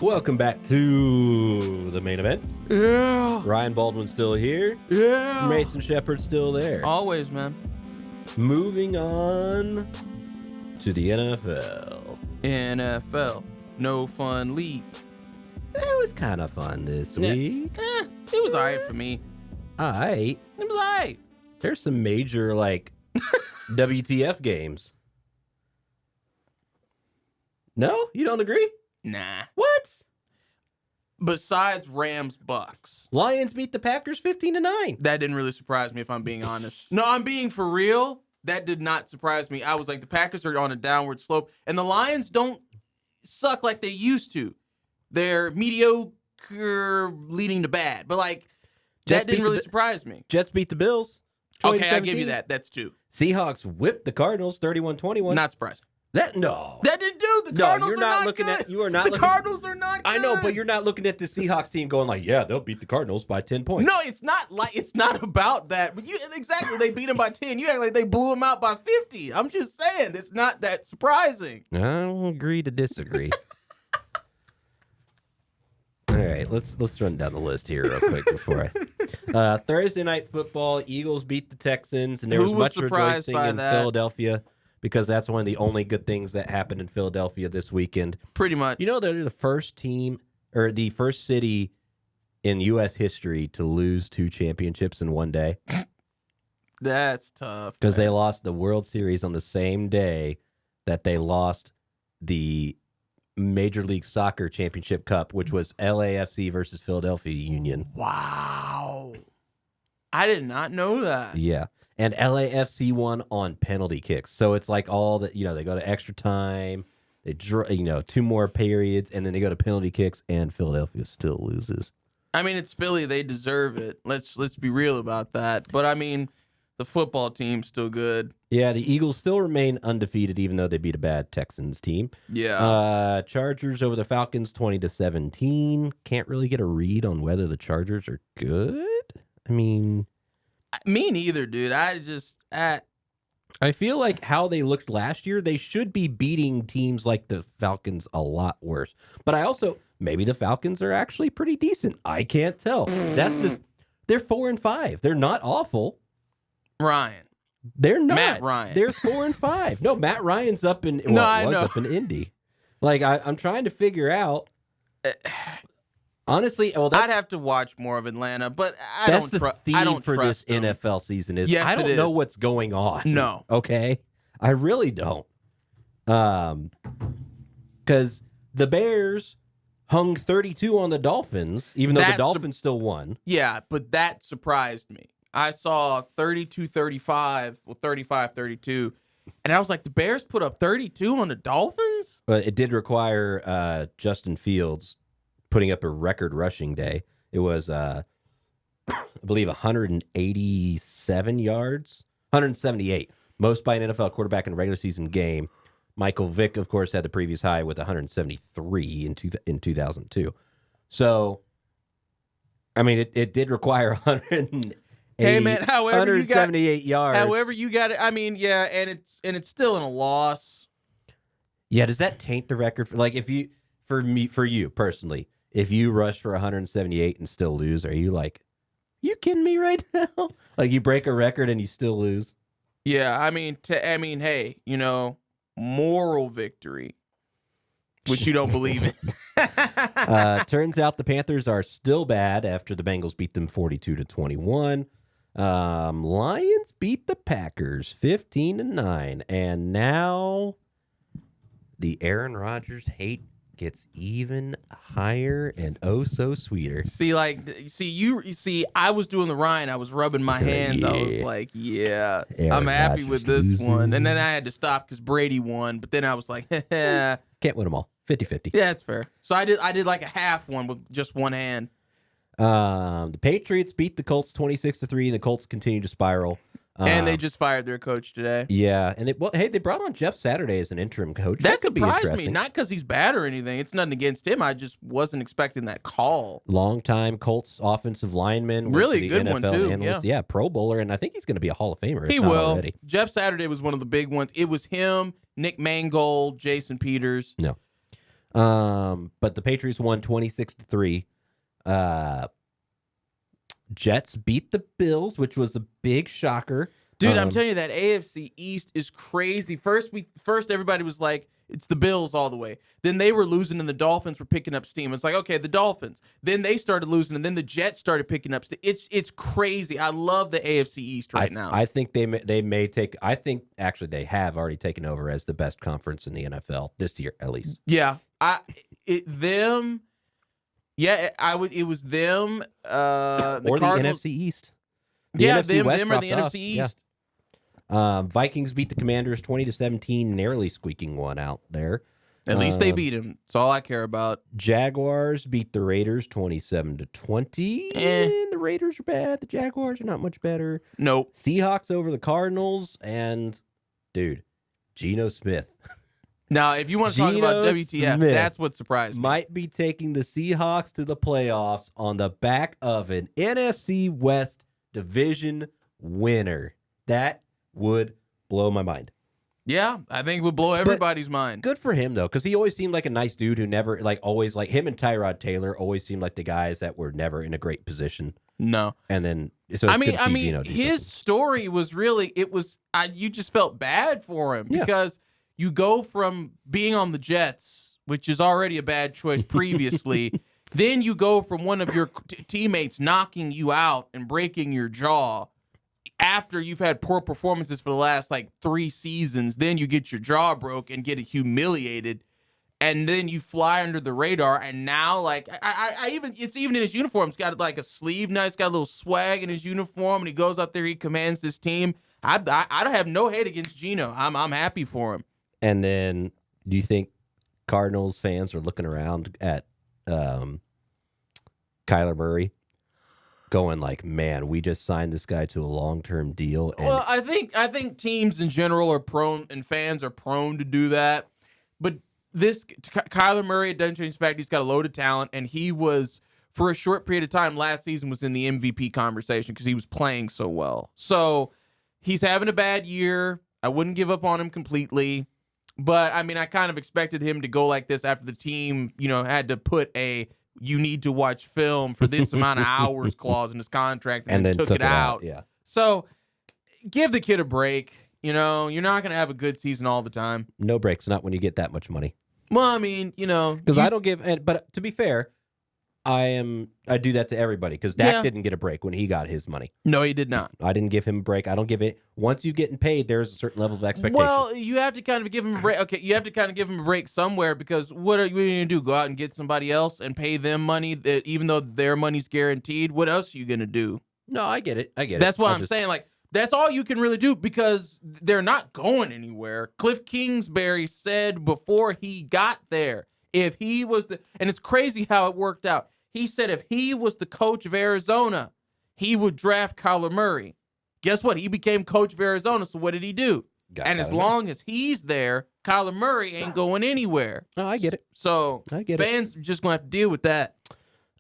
Welcome back to the main event. Yeah. Ryan Baldwin still here. Yeah. Mason Shepherd still there. Always, man. Moving on to the NFL. NFL. No fun league. That was kind of fun this week. It was all right for me. All right. It was all right. There's some major, WTF games. No? You don't agree? Nah. What? Besides Rams Bucks. Lions beat the Packers 15-9. That didn't really surprise me, if I'm being honest. No, I'm being for real. That did not surprise me. I was like, the Packers are on a downward slope, and the Lions don't suck like they used to. They're mediocre leading to bad. But, that didn't really surprise me. Jets beat the Bills. Okay, I give you that. That's 2. Seahawks whipped the Cardinals 31-21. Not surprising. That didn't do. The Cardinals you're are not looking good. at. You are not. The Cardinals are not good. I know, but you're not looking at the Seahawks team going yeah, they'll beat the Cardinals by 10 points. No, it's not about that. But exactly, they beat them by 10. You act like they blew them out by 50. I'm just saying, it's not that surprising. I don't agree to disagree. All right, let's run down the list here real quick before I. Thursday night football, Eagles beat the Texans, and there was much rejoicing in Philadelphia, because that's one of the only good things that happened in Philadelphia this weekend. Pretty much. They're the first team, or the first city in U.S. history to lose 2 championships in one day. That's tough. Because they lost the World Series on the same day that they lost the Major League Soccer Championship Cup, which was LAFC versus Philadelphia Union. Wow. I did not know that. Yeah. And LAFC won on penalty kicks. So it's like all that, they go to extra time, they draw, 2 more periods, and then they go to penalty kicks, and Philadelphia still loses. I mean, it's Philly. They deserve it. Let's be real about that. But, I mean, the football team's still good. Yeah, the Eagles still remain undefeated, even though they beat a bad Texans team. Yeah. Chargers over the Falcons 20-17. Can't really get a read on whether the Chargers are good. I mean, Me neither, dude. I feel like how they looked last year, they should be beating teams like the Falcons a lot worse. But I also, maybe the Falcons are actually pretty decent. I can't tell. They're 4-5. They're not awful. Ryan. They're not. Matt Ryan. They're 4-5. No, Matt Ryan's up in up in Indy. Like I'm trying to figure out. Honestly, well, I'd have to watch more of Atlanta, but I that's don't the trust. theme I don't for this trust them. NFL season. Is Yes, I don't know what's going on. No. Okay, I really don't. Because the Bears hung 32 on the Dolphins, even though the Dolphins still won. Yeah, but that surprised me. I saw 32-35, 35-32, and I was like, the Bears put up 32 on the Dolphins? But it did require Justin Fields putting up a record rushing day. It was, I believe, 187 yards, 178, most by an NFL quarterback in a regular season game. Michael Vick, of course, had the previous high with 173 in 2002. So, I mean, it did require 178 yards. However you got it. I mean, yeah, and it's still in a loss. Yeah, does that taint the record? Like, for you personally, if you rush for 178 and still lose, are you like, you kidding me right now? Like, you break a record and you still lose? Yeah, I mean, hey, moral victory, which you don't believe in. Turns out the Panthers are still bad after the Bengals beat them 42-21. Lions beat the Packers 15-9, and now the Aaron Rodgers hate gets even higher and oh so sweeter. I was doing the Ryan. I was rubbing my hands. Yeah. I was like, yeah, Aaron I'm happy Rodgers with this losing. one. And then I had to stop because Brady won. But then I was like, yeah, Can't win them all. 50-50. that's fair. So I did like a half one with just one hand. The Patriots beat the Colts 26-3. The Colts continue to spiral. And they just fired their coach today. Yeah, and they brought on Jeff Saturday as an interim coach. That could be surprised me. interesting. Not because he's bad or anything. It's nothing against him. I just wasn't expecting that call. Longtime Colts offensive lineman. Really good good one, too, Analyst. Yeah, Pro Bowler, and I think he's going to be a Hall of Famer. He if not will. already. Jeff Saturday was one of the big ones. It was him, Nick Mangold, Jason Peters. No. But the Patriots won 26-3. Jets beat the Bills, which was a big shocker. Dude, I'm telling you, that AFC East is crazy. First, everybody was like, it's the Bills all the way. Then they were losing, and the Dolphins were picking up steam. It's like, okay, the Dolphins. Then they started losing, and then the Jets started picking up steam. It's crazy. I love the AFC East now. I think they may take. I think actually they have already taken over as the best conference in the NFL this year, at least. Yeah, them. Yeah, it was them. Or the NFC East. Yeah, NFC them West or the dropped off. NFC East. Yeah. Vikings beat the Commanders 20-17, narrowly squeaking one out there. At least they beat him. That's all I care about. Jaguars beat the Raiders 27-20. And the Raiders are bad. The Jaguars are not much better. Nope. Seahawks over the Cardinals. And, dude, Geno Smith. Now, if you want to talk about WTF, that's what surprised me. Might be taking the Seahawks to the playoffs on the back of an NFC West division winner. That would blow my mind. Yeah, I think it would blow everybody's mind. Good for him, though, because he always seemed like a nice dude who never, always, him and Tyrod Taylor always seemed like the guys that were never in a great position. No. And then, so it's his story was really, you just felt bad for him because you go from being on the Jets, which is already a bad choice previously, then you go from one of your teammates knocking you out and breaking your jaw after you've had poor performances for the last 3 seasons. Then you get your jaw broke and get humiliated, and then you fly under the radar. And now, it's even in his uniform. He's got a sleeve now. He's got a little swag in his uniform, and he goes out there. He commands this team. I don't have no hate against Geno. I'm happy for him. And then, do you think Cardinals fans are looking around at Kyler Murray, going man, we just signed this guy to a long-term deal? And well, I think teams in general are prone, and fans are prone to do that. But this Kyler Murray, it doesn't change the fact he's got a load of talent, and he was for a short period of time last season was in the MVP conversation because he was playing so well. So he's having a bad year. I wouldn't give up on him completely. But, I mean, I kind of expected him to go like this after the team, had to put you need to watch film for this amount of hours clause in his contract and then took it out. Yeah. So give the kid a break. You're not going to have a good season all the time. No breaks, not when you get that much money. Well, I mean, because I don't give, but to be fair, I do that to everybody because Dak didn't get a break when he got his money. No, he did not. I didn't give him a break. I don't give it. Once you're getting paid, there's a certain level of expectation. Well, you have to kind of give him a break. Okay, you have to kind of give him a break somewhere because what are you going to do? Go out and get somebody else and pay them money that even though their money's guaranteed? What else are you going to do? No, I get it. That's why I'm saying, like, that's all you can really do because they're not going anywhere. Cliff Kingsbury said before he got there, if he was and it's crazy how it worked out. He said if he was the coach of Arizona, he would draft Kyler Murray. Guess what? He became coach of Arizona, so what did he do? As long as he's there, Kyler Murray ain't going anywhere. No, I get it. So fans are just going to have to deal with that.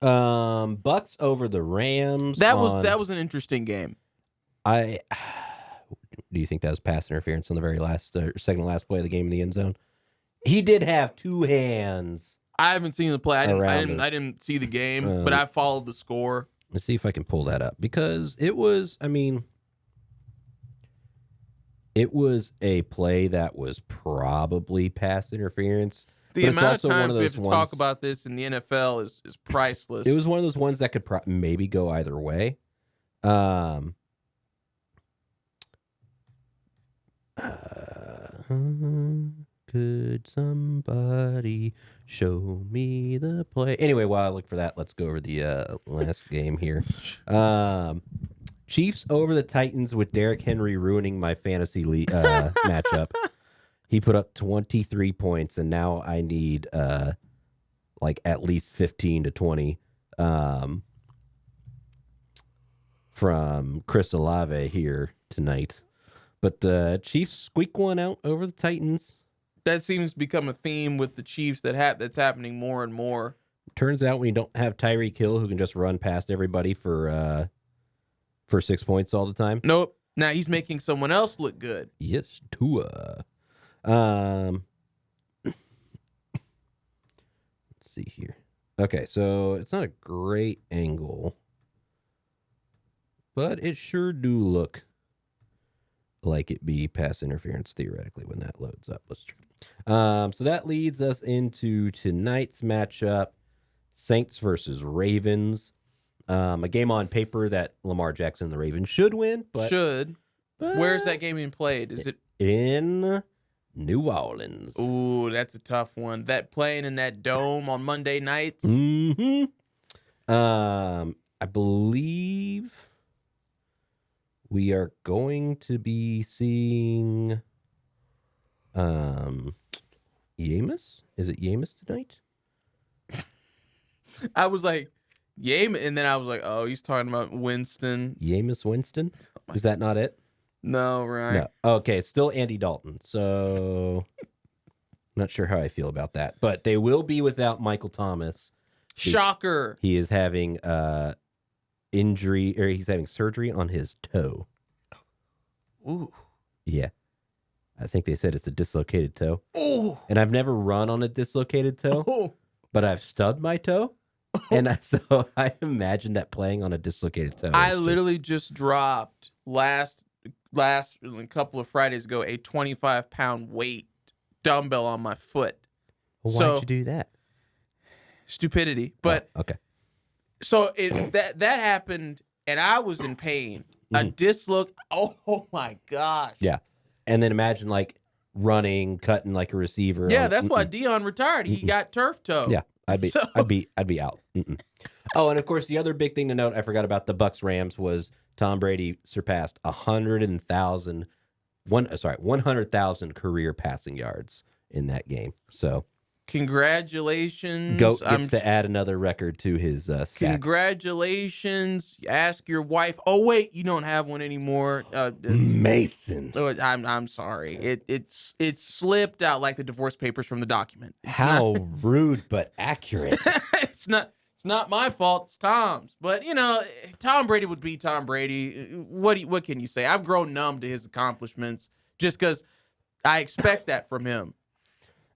Bucks over the Rams. That was an interesting game. Do you think that was pass interference on the very last, second to last play of the game in the end zone? He did have two hands. I haven't seen the play. I didn't see the game, but I followed the score. Let's see if I can pull that up because it was a play that was probably pass interference. The amount of times we have to talk about this in the NFL is priceless. It was one of those ones that could maybe go either way. Could somebody show me the play? Anyway, while I look for that, let's go over the last game here. Chiefs over the Titans with Derrick Henry ruining my fantasy matchup. He put up 23 points, and now I need at least 15 to 20 from Chris Olave here tonight. But Chiefs squeak one out over the Titans. That seems to become a theme with the Chiefs that's happening more and more. Turns out when you don't have Tyreek Hill who can just run past everybody for 6 points all the time. Nope. Now he's making someone else look good. Yes, Tua. Let's see here. Okay, so it's not a great angle, but it sure do look like it be pass interference theoretically when that loads up. Let's try. So that leads us into tonight's matchup, Saints versus Ravens. A game on paper that Lamar Jackson and the Ravens should win. But where's that game being played? Is it in New Orleans? Ooh, that's a tough one. That playing in that dome on Monday nights. Mm-hmm. I believe we are going to be seeing Jameis. Is it Jameis tonight? I was like, Jameis, and then I was like, oh, he's talking about Winston. Jameis Winston? Is that not it? No, right. No. Okay, still Andy Dalton. So not sure how I feel about that. But they will be without Michael Thomas. Shocker. He is having injury, or he's having surgery on his toe. Ooh. Yeah. I think they said it's a dislocated toe. Ooh. And I've never run on a dislocated toe, but I've stubbed my toe. And so I imagine that playing on a dislocated toe. I literally just dropped last a couple of Fridays ago a 25-pound weight dumbbell on my foot. Well, why'd you do that? Stupidity. But okay. So that happened, and I was in pain. Mm-hmm. Oh my gosh. Yeah. And then imagine running, cutting like a receiver. Yeah, that's why Dion retired. He got turf toe. Yeah, I'd be out. Oh, and of course the other big thing to note, I forgot about the Bucks Rams, was Tom Brady surpassed 100,000 career passing yards in that game. So congratulations. GOAT gets to add another record to his stats. Congratulations. Ask your wife. Oh wait, you don't have one anymore. Mason. I'm sorry. It slipped out like the divorce papers from the document. How rude but accurate. It's not It's not my fault. It's Tom's. But, Tom Brady would be Tom Brady. What can you say? I've grown numb to his accomplishments just because I expect that from him.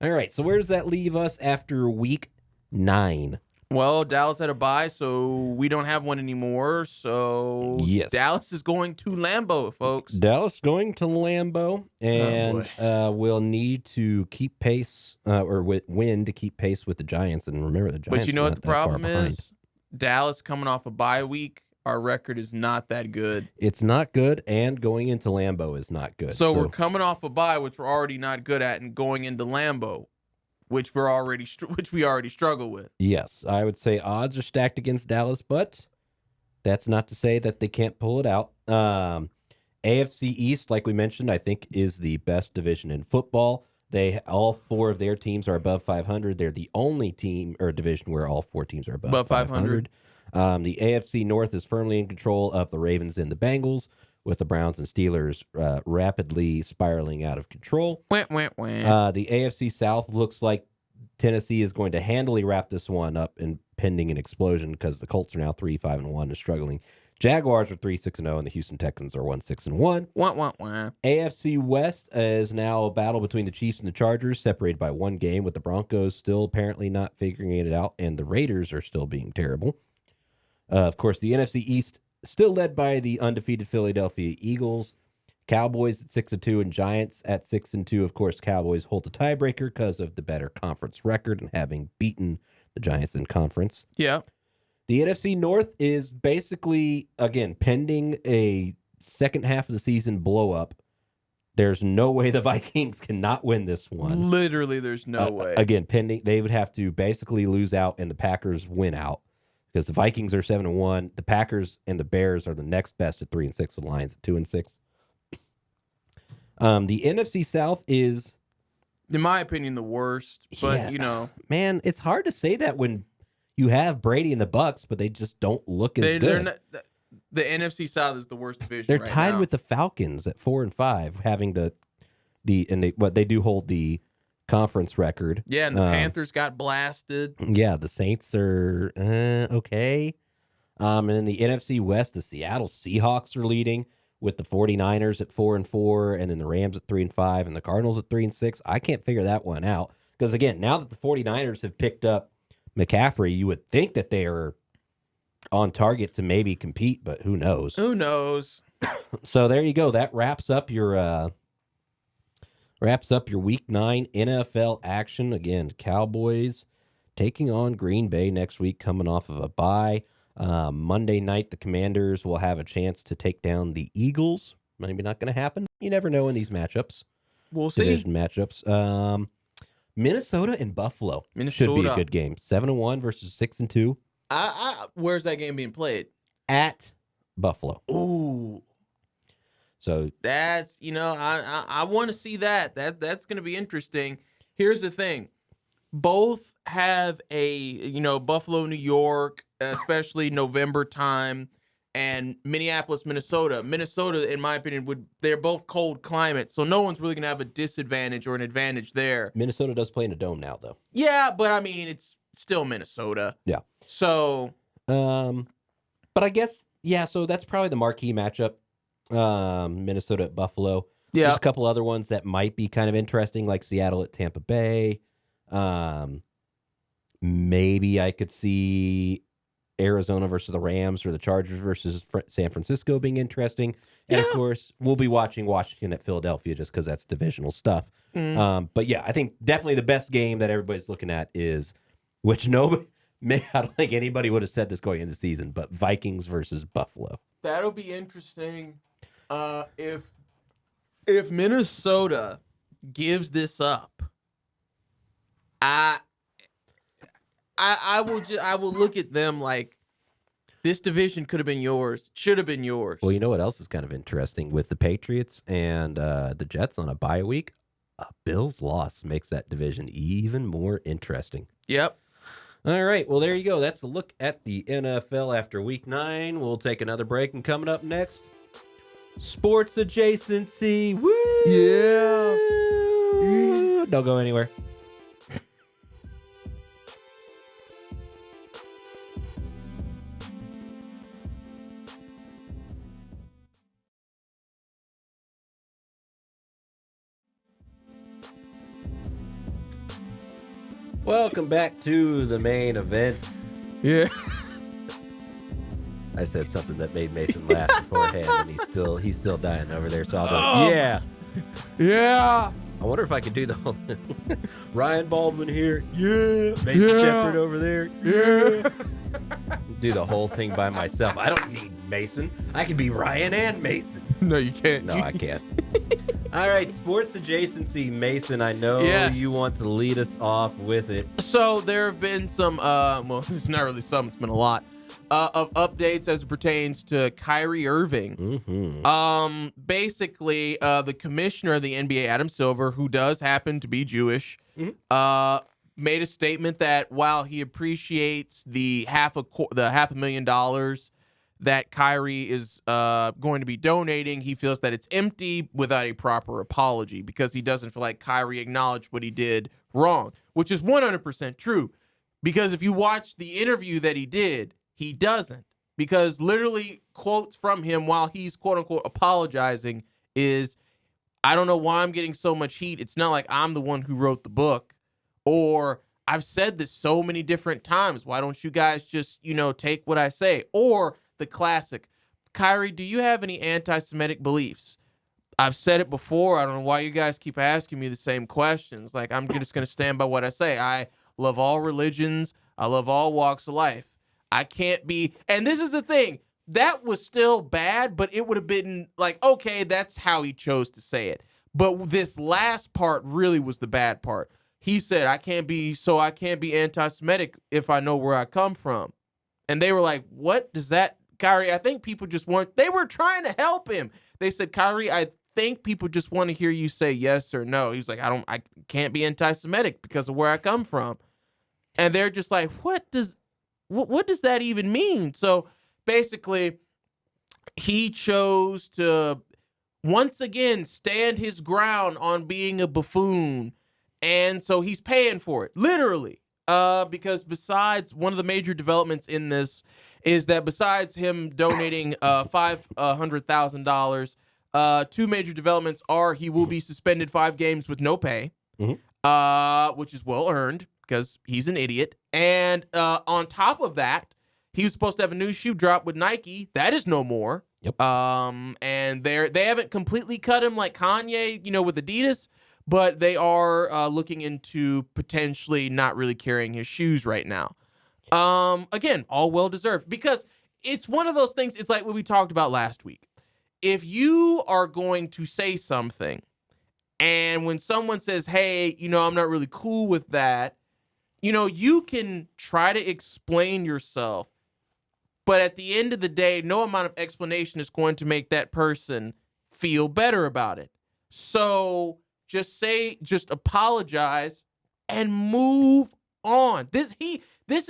All right, so where does that leave us after week 9? Well, Dallas had a bye, so we don't have one anymore. So Yes. Dallas is going to Lambeau, folks. Dallas going to Lambeau, and we'll need to keep pace, or win to keep pace with the Giants. And remember, the Giants. But you know are what not the that far problem behind. is? Dallas coming off a bye week. Our record is not that good. It's not good, and going into Lambeau is not good. So we're coming off a bye, which we're already not good at, and going into Lambeau, which we already struggle with. Yes, I would say odds are stacked against Dallas, but that's not to say that they can't pull it out. AFC East, like we mentioned, I think is the best division in football. All 4 of their teams are above 500. They're the only team or division where all 4 teams are above 500. The AFC North is firmly in control of the Ravens and the Bengals, with the Browns and Steelers rapidly spiraling out of control. The AFC South looks like Tennessee is going to handily wrap this one up in pending an explosion because the Colts are now 3-5-1 and struggling. Jaguars are 3-6-0 and the Houston Texans are 1-6-1. AFC West is now a battle between the Chiefs and the Chargers, separated by 1 game, with the Broncos still apparently not figuring it out, and the Raiders are still being terrible. Of course, the NFC East still led by the undefeated Philadelphia Eagles. Cowboys at 6-2 and Giants at 6-2. Of course, Cowboys hold the tiebreaker because of the better conference record and having beaten the Giants in conference. Yeah. The NFC North is basically, again, pending a second half of the season blow up. There's no way the Vikings cannot win this one. Literally, there's no way. Again, pending, they would have to basically lose out and the Packers win out. Because the Vikings are 7-1, the Packers and the Bears are the next best at 3-6, with the Lions at 2-6. The NFC South is, in my opinion, the worst. But man, it's hard to say that when you have Brady and the Bucks, but they just don't look as good. The NFC South is the worst division. They're right tied now with the Falcons at 4-5, having they do hold the conference record. Yeah, and the Panthers got blasted. Yeah, the Saints are okay. And in the NFC West, the Seattle Seahawks are leading, with the 49ers at 4-4, and then the Rams at 3-5, and the Cardinals at 3-6. I can't figure that one out. Because again, now that the 49ers have picked up McCaffrey, you would think that they are on target to maybe compete, but who knows? Who knows? So there you go. That wraps up your Week 9 NFL action. Again, Cowboys taking on Green Bay next week, coming off of a bye. Monday night, the Commanders will have a chance to take down the Eagles. Maybe not going to happen. You never know in these matchups. We'll see. Division matchups. Minnesota and Buffalo should be a good game. 7-1 versus 6-2. Where's that game being played? At Buffalo. Ooh. So that's, I want to see that. That's going to be interesting. Here's the thing. Both have Buffalo, New York, especially November time, and Minneapolis, Minnesota. Minnesota, in my opinion, they're both cold climates, so no one's really going to have a disadvantage or an advantage there. Minnesota does play in a dome now, though. Yeah, but I mean, it's still Minnesota. Yeah. So. But I guess, so that's probably the marquee matchup. Minnesota at Buffalo. Yeah. There's a couple other ones that might be kind of interesting, like Seattle at Tampa Bay. Maybe I could see Arizona versus the Rams, or the Chargers versus San Francisco being interesting. And of course, we'll be watching Washington at Philadelphia just because that's divisional stuff. But yeah, I think definitely the best game that everybody's looking at is, which I don't think anybody would have said this going into the season, but Vikings versus Buffalo. That'll be interesting. If Minnesota gives this up, I will look at them like, this division could have been yours, should have been yours. Well, you know what else is kind of interesting with the Patriots and the Jets on a bye week? A Bills loss makes that division even more interesting. Yep. All right. Well, there you go. That's a look at the NFL after Week 9. We'll take another break, and coming up next, sports adjacency. Woo! Yeah. Don't go anywhere. Welcome back to the main event. Yeah. I said something that made Mason laugh beforehand, and he's still dying over there. So I'll go, yeah. Yeah. I wonder if I could do the whole Ryan Baldwin here. Yeah. Mason Shepherd over there. Yeah. Do the whole thing by myself. I don't need Mason. I can be Ryan and Mason. No, you can't. No, I can't. All right, sports adjacency, Mason. I know you want to lead us off with it. So there have been some, well, it's not really some, it's been a lot, of updates as it pertains to Kyrie Irving. Mm-hmm. Basically, the commissioner of the NBA, Adam Silver, who does happen to be Jewish, made a statement that while he appreciates the $500,000 that Kyrie is going to be donating, he feels that it's empty without a proper apology because he doesn't feel like Kyrie acknowledged what he did wrong, which is 100% true. Because if you watch the interview that he did, he doesn't. Because literally quotes from him while he's quote unquote apologizing is, I don't know why I'm getting so much heat. It's not like I'm the one who wrote the book, or I've said this so many different times. Why don't you guys just, take what I say? Or the classic, Kyrie, do you have any anti-Semitic beliefs? I've said it before. I don't know why you guys keep asking me the same questions. Like, I'm just going to stand by what I say. I love all religions. I love all walks of life. I can't be, and this is the thing, that was still bad, but it would have been like, okay, that's how he chose to say it. But this last part really was the bad part. He said, I can't be anti-Semitic if I know where I come from. And they were like, what does that, Kyrie, I think people just they were trying to help him. They said, Kyrie, I think people just want to hear you say yes or no. He's like, I can't be anti-Semitic because of where I come from. And they're just like, what does that even mean? So basically, he chose to once again stand his ground on being a buffoon. And so he's paying for it, literally. Because besides, one of the major developments in this is that besides him donating $500,000, two major developments are he will be suspended 5 games with no pay, which is well earned because he's an idiot. And on top of that, he was supposed to have a new shoe drop with Nike. That is no more. Yep. And they haven't completely cut him like Kanye, with Adidas. But they are looking into potentially not really carrying his shoes right now. Again, all well-deserved. Because it's one of those things, it's like what we talked about last week. If you are going to say something, and when someone says, hey, I'm not really cool with that, you can try to explain yourself. But at the end of the day, no amount of explanation is going to make that person feel better about it. So just apologize and move on. This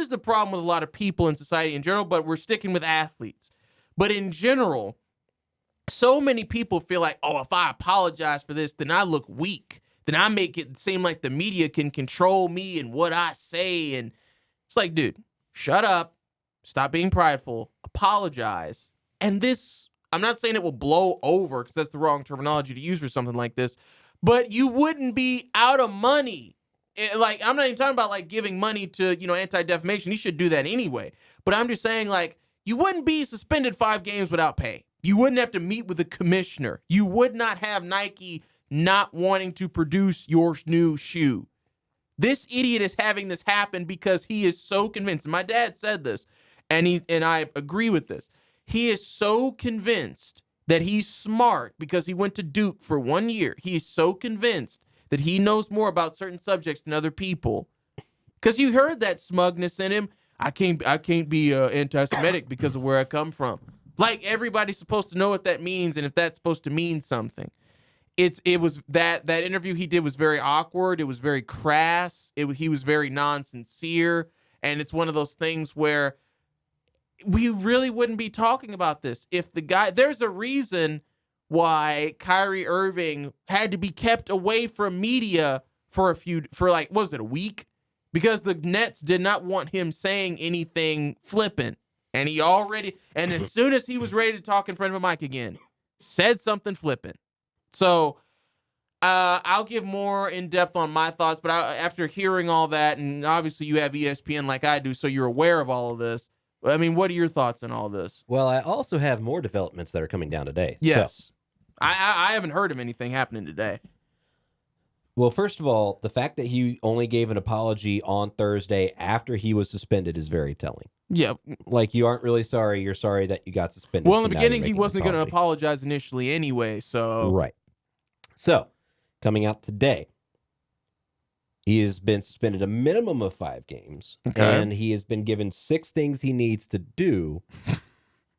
is the problem with a lot of people in society in general, but we're sticking with athletes. But in general, so many people feel like, oh, if I apologize for this, then I look weak. Then I make it seem like the media can control me and what I say. And it's like, dude, shut up. Stop being prideful. Apologize. And this, I'm not saying it will blow over because that's the wrong terminology to use for something like this. But you wouldn't be out of money. Like, I'm not even talking about like giving money to, anti-defamation. You should do that anyway. But I'm just saying, like, you wouldn't be suspended 5 games without pay. You wouldn't have to meet with the commissioner. You would not have Nike not wanting to produce your new shoe. This idiot is having this happen because he is so convinced. And my dad said this, and I agree with this. He is so convinced that he's smart because he went to Duke for 1 year. He is so convinced that he knows more about certain subjects than other people. Because you heard that smugness in him. I can't be anti-Semitic because of where I come from. Like, everybody's supposed to know what that means, and if that's supposed to mean something. It was that interview he did was very awkward. It was very crass. He was very non-sincere, and it's one of those things where we really wouldn't be talking about this if there's a reason why Kyrie Irving had to be kept away from media for what was it, a week? Because the Nets did not want him saying anything flippant. And as soon as he was ready to talk in front of a mic again, said something flippant. So I'll give more in depth on my thoughts, but after hearing all that, and obviously you have ESPN like I do, so you're aware of all of this. I mean, what are your thoughts on all this? Well, I also have more developments that are coming down today. Yes. So, I haven't heard of anything happening today. well, first of all, the fact that he only gave an apology on Thursday after he was suspended is very telling. Yeah. Like, you aren't really sorry. You're sorry that you got suspended. Well, in so the now you're beginning, he making an wasn't going to apology. apologize initially anyway, so. Right. So, coming out today, he has been suspended a minimum of 5 games, Okay. and he has been given 6 things he needs to do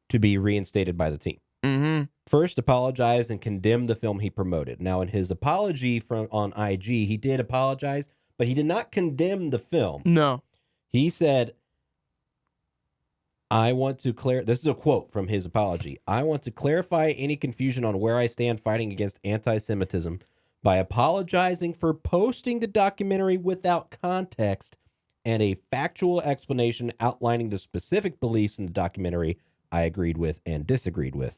to be reinstated by the team. Mm-hmm. First, apologize and condemn the film he promoted. Now, in his apology on IG, he did apologize, but he did not condemn the film. No. He said, I want to this is a quote from his apology. I want to clarify any confusion on where I stand fighting against anti-Semitism by apologizing for posting the documentary without context and a factual explanation outlining the specific beliefs in the documentary I agreed with and disagreed with.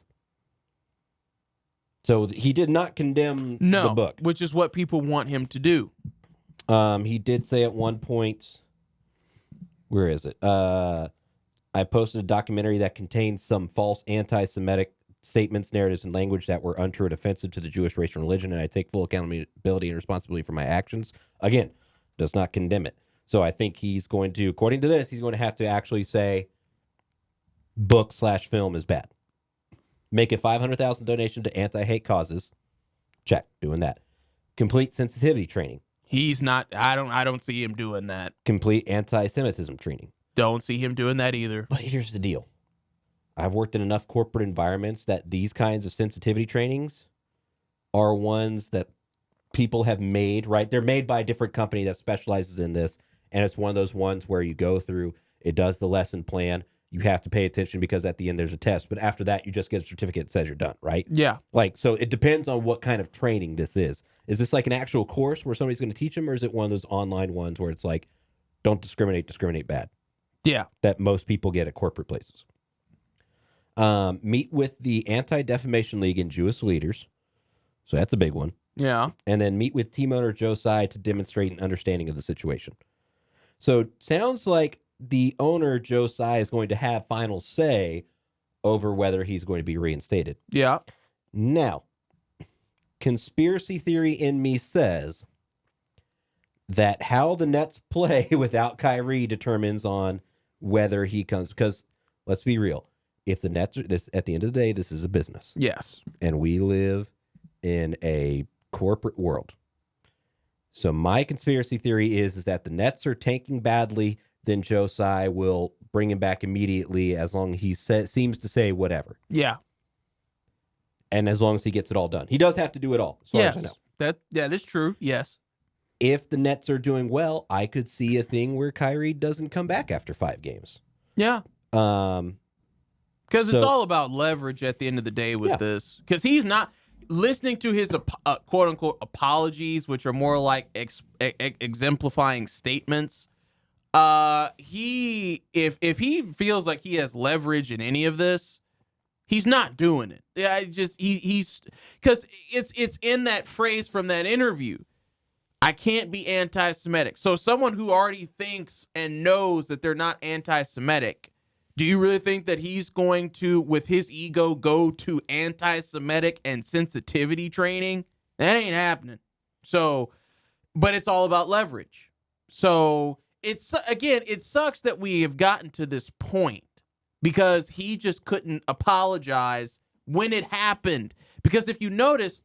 So he did not condemn the book. Which is what people want him to do. He did say at one point, where is it? I posted a documentary that contains some false anti-Semitic statements, narratives, and language that were untrue and offensive to the Jewish race and religion, and I take full accountability and responsibility for my actions. Again, does not condemn it. So I think he's going to, according to this, he's going to have to actually say book/film is bad. Make a $500,000 donation to anti-hate causes. Check, doing that. Complete sensitivity training. He's not. I don't see him doing that. Complete anti-Semitism training. Don't see him doing that either. But here's the deal. I've worked in enough corporate environments that these kinds of sensitivity trainings are ones that people have made, right? They're made by a different company that specializes in this. And it's one of those ones where you go through, it does the lesson plan. You have to pay attention because at the end there's a test. But after that, you just get a certificate that says you're done, right? Yeah. Like, so it depends on what kind of training this is. Is this like an actual course where somebody's going to teach them? Or is it one of those online ones where it's like, don't discriminate, discriminate bad? Yeah. That most people get at corporate places. Meet with the Anti-Defamation League and Jewish leaders. So that's a big one. Yeah. And then meet with team owner Joe Tsai to demonstrate an understanding of the situation. So sounds like the owner, Joe Tsai, is going to have final say over whether he's going to be reinstated. Yeah. Now, conspiracy theory in me says that how the Nets play without Kyrie determines on whether he comes. Because let's be real. If the Nets are this, at the end of the day, this is a business. Yes. And we live in a corporate world. So my conspiracy theory is that the Nets are tanking badly, then Joe Tsai will bring him back immediately as long as he seems to say whatever. Yeah. And as long as he gets it all done. He does have to do it all, as far as I know. That is true. Yes. If the Nets are doing well, I could see a thing where Kyrie doesn't come back after 5 games. Yeah. Because it's all about leverage at the end of the day with this. Because he's not listening to his quote unquote apologies, which are more like exemplifying statements. If he feels like he has leverage in any of this, he's not doing it. Yeah, he's because it's in that phrase from that interview. I can't be anti-Semitic. So someone who already thinks and knows that they're not anti-Semitic. Do you really think that he's going to, with his ego, go to anti-Semitic and sensitivity training? That ain't happening. So, but it's all about leverage. So, it sucks that we have gotten to this point because he just couldn't apologize when it happened. Because if you notice,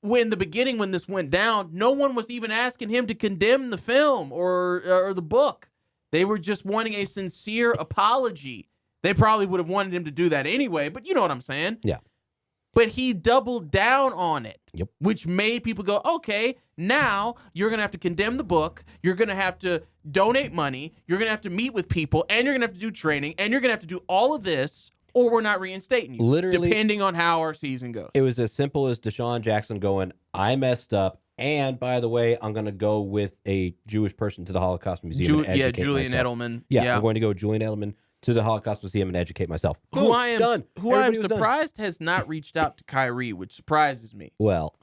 in the beginning when this went down, no one was even asking him to condemn the film or the book. They were just wanting a sincere apology. They probably would have wanted him to do that anyway, but you know what I'm saying? Yeah. But he doubled down on it, Yep. which made people go, okay, now you're going to have to condemn the book. You're going to have to donate money. You're going to have to meet with people, and you're going to have to do training, and you're going to have to do all of this, or we're not reinstating you, Literally, depending on how our season goes. It was as simple as Deshaun Jackson going, I messed up, and by the way, I'm going to go with a Jewish person to the Holocaust Museum and educate Julian myself. Edelman. Yeah, I'm going to go Julian Edelman to the Holocaust Museum and educate myself. Who I am done. Who I am Everybody was done. surprised has not reached out to Kyrie, which surprises me. Well,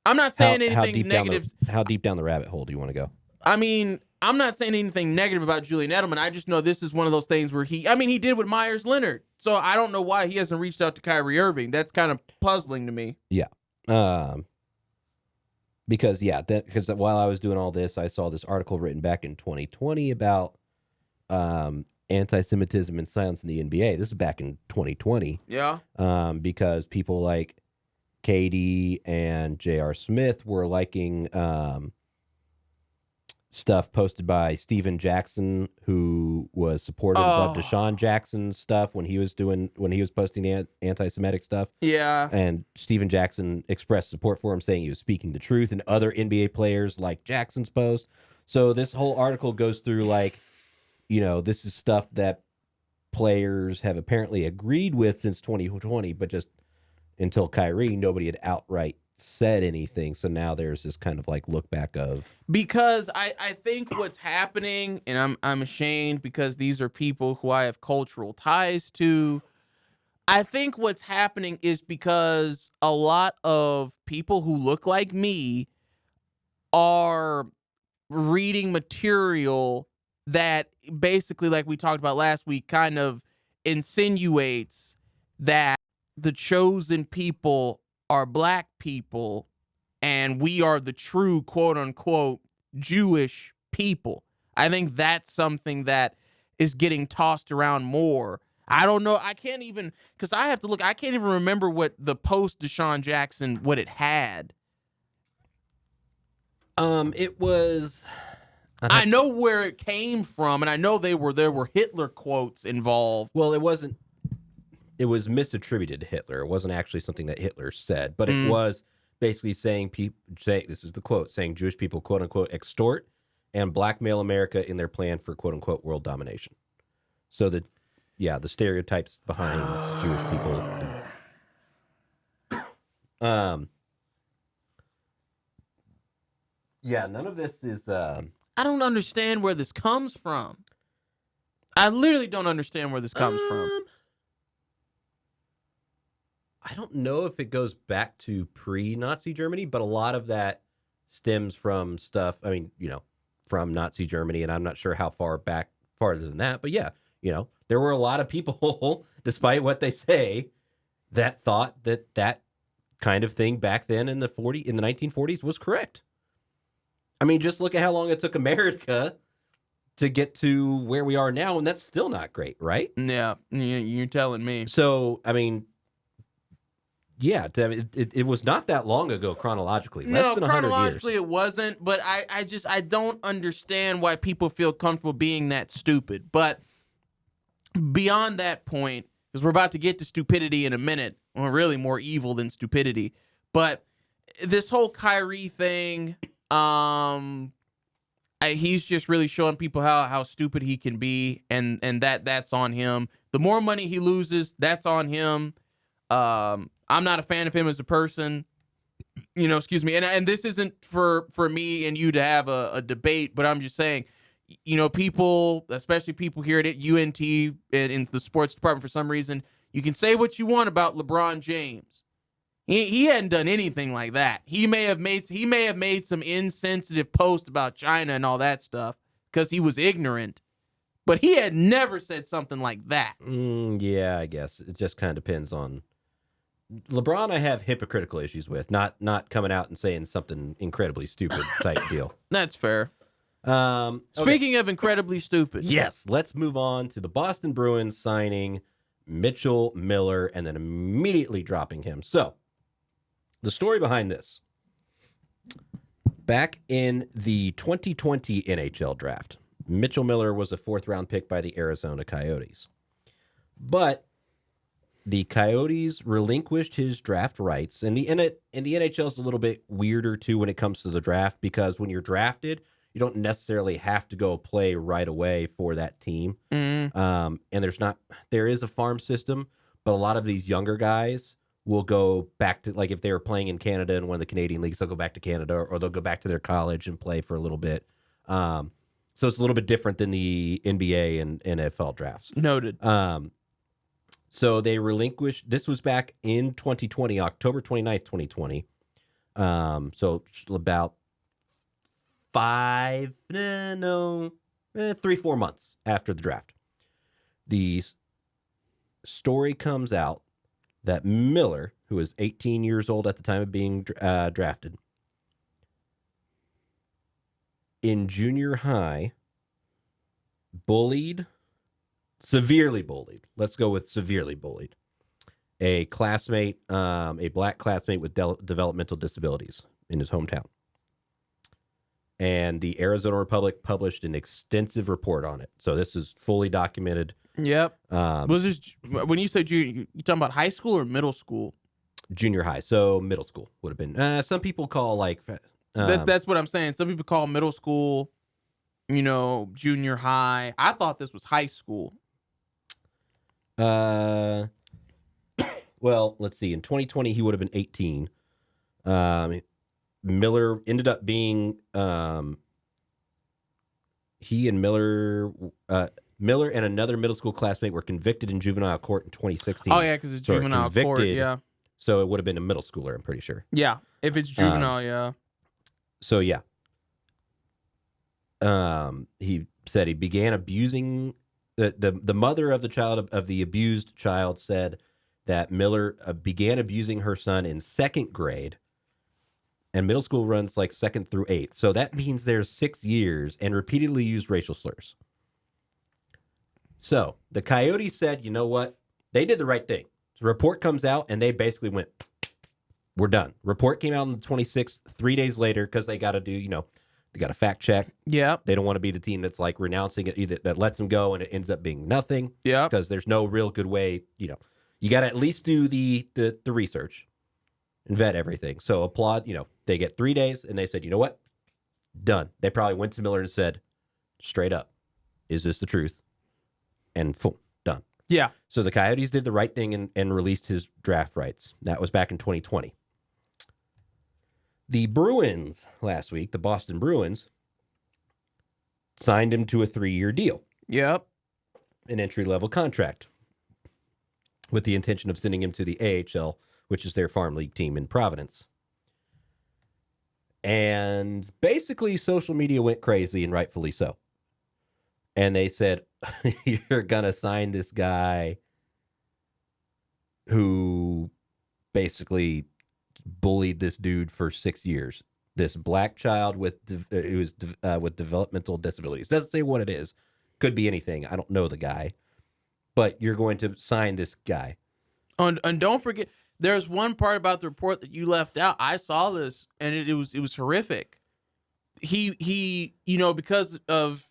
I'm not saying anything negative. How deep down the rabbit hole do you want to go? I mean, I'm not saying anything negative about Julian Edelman. I just know this is one of those things where he did with Myers Leonard. So I don't know why he hasn't reached out to Kyrie Irving. That's kind of puzzling to me. Yeah. Because while I was doing all this, I saw this article written back in 2020 about anti-Semitism and silence in the NBA. This is back in 2020. Yeah. Because people like Katie and J.R. Smith were liking stuff posted by Steven Jackson, who was supportive of Deshaun Jackson's stuff when he was posting the anti-Semitic stuff. Yeah. And Steven Jackson expressed support for him, saying he was speaking the truth, and other NBA players like Jackson's post. So this whole article goes through this is stuff that players have apparently agreed with since 2020, but just until Kyrie, nobody had outright said anything. So now there's this kind of look back of, because I think what's happening, and I'm ashamed because these are people who I have cultural ties to. I think what's happening is because a lot of people who look like me are reading material that basically, like we talked about last week, kind of insinuates that the chosen people are black people and we are the true quote unquote Jewish people. I think that's something that is getting tossed around more. I don't know. I can't even, because I have to look. I can't even remember what the post Deshaun Jackson, what it had. It was. I know where it came from, and I know there were Hitler quotes involved. Well, it wasn't. It was misattributed to Hitler. It wasn't actually something that Hitler said, but it was basically saying this is the quote, saying Jewish people, quote unquote, extort and blackmail America in their plan for quote unquote world domination. So the stereotypes behind Jewish people. None of this is. I don't understand where this comes from. I literally don't understand where this comes from. I don't know if it goes back to pre-Nazi Germany, but a lot of that stems from stuff, from Nazi Germany, and I'm not sure how farther than that, but there were a lot of people, despite what they say, that thought that kind of thing back then in the 1940s was correct. I mean, just look at how long it took America to get to where we are now, and that's still not great, right? Yeah, you're telling me. So, I mean, it was not that long ago chronologically. Less than 100 years. Chronologically it wasn't, but I don't understand why people feel comfortable being that stupid. But beyond that point, because we're about to get to stupidity in a minute, or really more evil than stupidity, but this whole Kyrie thing, he's just really showing people how stupid he can be, and that's on him. The more money he loses, that's on him. I'm not a fan of him as a person, excuse me. And this isn't for me and you to have a debate, but I'm just saying, people, especially people here at UNT in the sports department, for some reason, you can say what you want about LeBron James. He hadn't done anything like that. He may have made some insensitive post about China and all that stuff because he was ignorant, but he had never said something like that. Yeah, I guess it just kind of depends on LeBron. I have hypocritical issues with not coming out and saying something incredibly stupid type deal. That's fair. Okay. Speaking of incredibly stupid, yes, let's move on to the Boston Bruins signing Mitchell Miller and then immediately dropping him. So, the story behind this. Back in the 2020 NHL draft, Mitchell Miller was a 4th-round pick by the Arizona Coyotes. But the Coyotes relinquished his draft rights, and the NHL is a little bit weirder too when it comes to the draft, because when you're drafted, you don't necessarily have to go play right away for that team. And there is a farm system, but a lot of these younger guys will go back to, if they were playing in Canada in one of the Canadian leagues, they'll go back to Canada, or they'll go back to their college and play for a little bit. So it's a little bit different than the NBA and NFL drafts. Noted. So they relinquished, this was back in 2020, October 29th, 2020. So about 3-4 months after the draft, the story comes out that Miller, who was 18 years old at the time of being drafted, in junior high, severely bullied. Let's go with severely bullied. A classmate, a black classmate with developmental disabilities in his hometown. And the Arizona Republic published an extensive report on it. So this is fully documented. Yep. Was this, when you say junior, you talking about high school or middle school? Junior high. So middle school would have been. Some people call like. That's what I'm saying. Some people call middle school, junior high. I thought this was high school. Well, let's see. In 2020, he would have been 18. Miller ended up being he and Miller and another middle school classmate were convicted in juvenile court in 2016. Oh yeah, because it's juvenile court. Yeah. So it would have been a middle schooler. I'm pretty sure. Yeah, if it's juvenile, yeah. So yeah. He said he began abusing the mother of the child of the abused child said that Miller began abusing her son in 2nd grade, and middle school runs like 2nd through 8th. So that means there's 6 years, and repeatedly used racial slurs. So the Coyotes said, you know what? They did the right thing. So report comes out, and they basically went, we're done. Report came out on the 26th, 3 days later, because they got to do, they got to fact check. Yeah. They don't want to be the team that's like renouncing it, that lets them go, and it ends up being nothing. Yeah. Because there's no real good way, you got to at least do the research and vet everything. So applaud, they get 3 days, and they said, you know what? Done. They probably went to Miller and said, straight up, is this the truth? And boom, done. Yeah. So the Coyotes did the right thing and released his draft rights. That was back in 2020. The Bruins last week, the Boston Bruins, signed him to a 3-year deal. Yep. An entry-level contract with the intention of sending him to the AHL, which is their farm league team in Providence. And basically, social media went crazy, and rightfully so. And they said, you're going to sign this guy who basically bullied this dude for 6 years. This black child with developmental disabilities. Doesn't say what it is. Could be anything. I don't know the guy. But you're going to sign this guy. And don't forget, there's one part about the report that you left out. I saw this, and it was horrific. He because of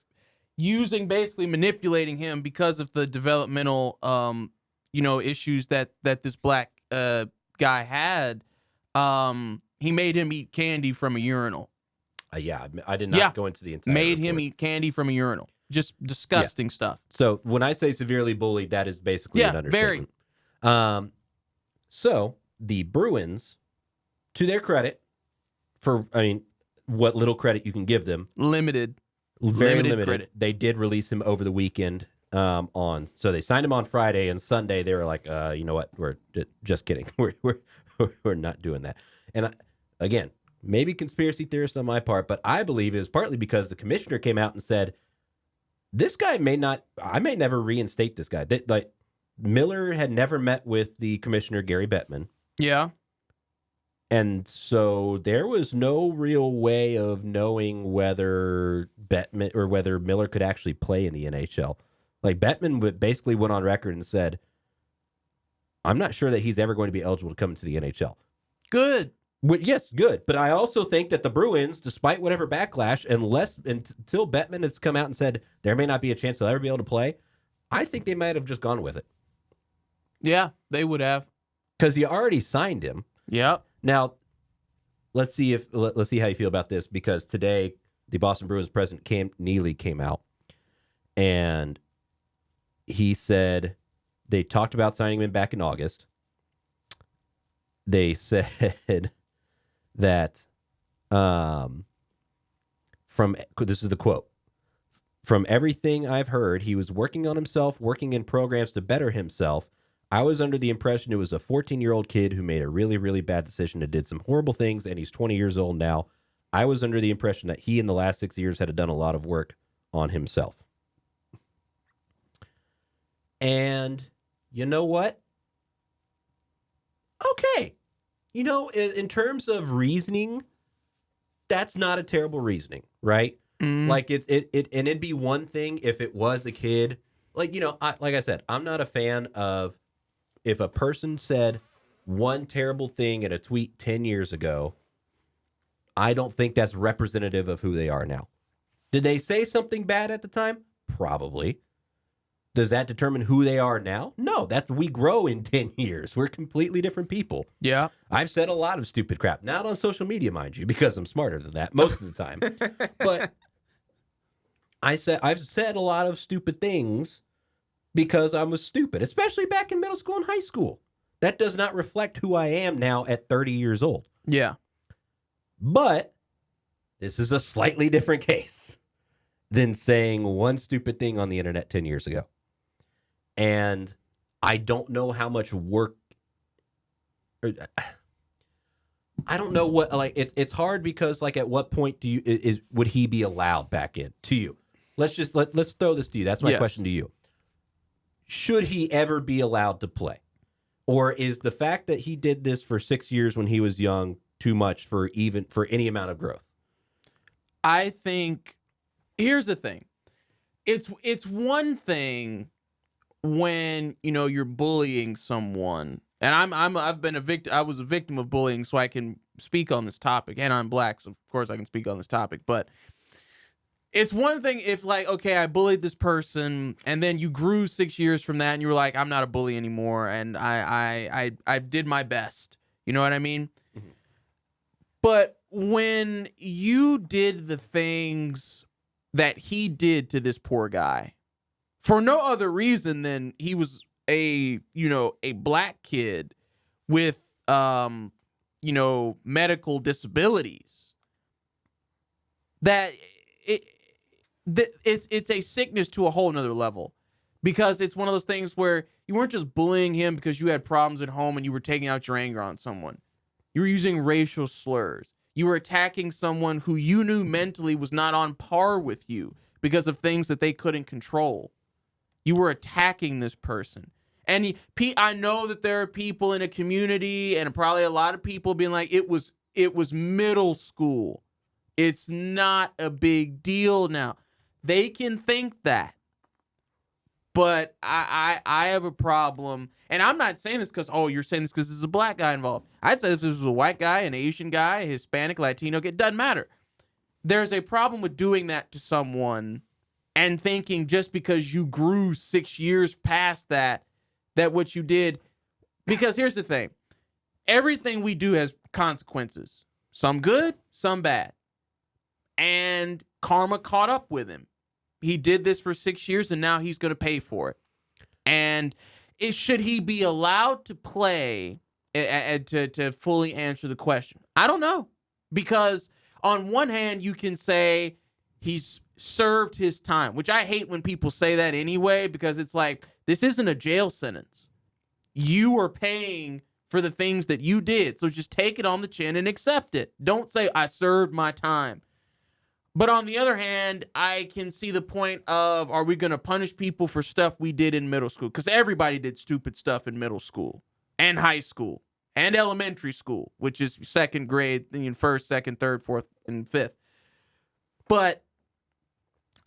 using, basically manipulating him because of the developmental issues that this black guy had. He made him eat candy from a urinal. Yeah, I did not go into the entire Made report. him eat candy from a urinal. Just disgusting stuff. So when I say severely bullied, that is basically an understatement. Very. So the Bruins, to their credit, what little credit you can give them, Limited credit. They did release him over the weekend. So they signed him on Friday, and Sunday they were like, you know what, we're just kidding, we're not doing that. And again, maybe conspiracy theorist on my part, but I believe it was partly because the commissioner came out and said, this guy I may never reinstate this guy. Miller had never met with the commissioner, Gary Bettman. Yeah. And so there was no real way of knowing whether Bettman or whether Miller could actually play in the NHL. Like, Bettman basically went on record and said, I'm not sure that he's ever going to be eligible to come into the NHL. Good. Yes, good. But I also think that the Bruins, despite whatever backlash, until Bettman has come out and said there may not be a chance he'll ever be able to play, I think they might have just gone with it. Yeah, they would have. Because you already signed him. Yeah. Now, let's see how you feel about this, because today the Boston Bruins president Cam Neely came out and he said they talked about signing him back in August. They said that this is the quote, from everything I've heard, he was working on himself, working in programs to better himself. I was under the impression it was a 14-year-old kid who made a really, really bad decision and did some horrible things, and he's 20 years old now. I was under the impression that he, in the last 6 years, had done a lot of work on himself. And you know what? Okay. You know, in terms of reasoning, that's not a terrible reasoning, right? Like and it'd be one thing if it was a kid. Like, you know, like I said, I'm not a fan of if a person said one terrible thing in a tweet 10 years ago, I don't think that's representative of who they are now. Did they say something bad at the time? Probably. Does that determine who they are now? No, we grow in 10 years. We're completely different people. Yeah. I've said a lot of stupid crap. Not on social media, mind you, because I'm smarter than that most of the time. But I've said a lot of stupid things because I was stupid, especially back in middle school and high school. That does not reflect who I am now at 30 years old. Yeah. But this is a slightly different case than saying one stupid thing on the internet 10 years ago. And I don't know how much work... I don't know what... Like, it's hard because, like, at what point would he be allowed back in to you? Let's throw this to you. That's my question to you. Should he ever be allowed to play? Or is the fact that he did this for 6 years when he was young too much for any amount of growth? I think here's the thing. It's one thing when, you know, you're bullying someone. And I've been a victim. I was a victim of bullying, so I can speak on this topic. And I'm black, so of course I can speak on this topic. But it's one thing if, like, okay, I bullied this person, and then you grew 6 years from that, and you were like, I'm not a bully anymore, and I did my best. You know what I mean? Mm-hmm. But when you did the things that he did to this poor guy, for no other reason than he was a black kid with medical disabilities, that it's a sickness to a whole nother level, because it's one of those things where you weren't just bullying him because you had problems at home and you were taking out your anger on someone. You were using racial slurs. You were attacking someone who you knew mentally was not on par with you because of things that they couldn't control. You were attacking this person. And I know that there are people in a community, and probably a lot of people being like, it was middle school. It's not a big deal now. They can think that. But I have a problem. And I'm not saying this because, you're saying this because there's a black guy involved. I'd say if this was a white guy, an Asian guy, a Hispanic, Latino, it doesn't matter. There's a problem with doing that to someone and thinking just because you grew 6 years past that what you did. Because here's the thing. Everything we do has consequences. Some good, some bad. And karma caught up with him. He did this for 6 years, and now he's going to pay for it. And should he be allowed to play to fully answer the question? I don't know. Because on one hand, you can say he's served his time, which I hate when people say that anyway, because it's like, this isn't a jail sentence. You are paying for the things that you did. So just take it on the chin and accept it. Don't say, I served my time. But on the other hand, I can see the point of, are we going to punish people for stuff we did in middle school? Because everybody did stupid stuff in middle school and high school and elementary school, which is second grade, then first, second, third, fourth, and fifth. But,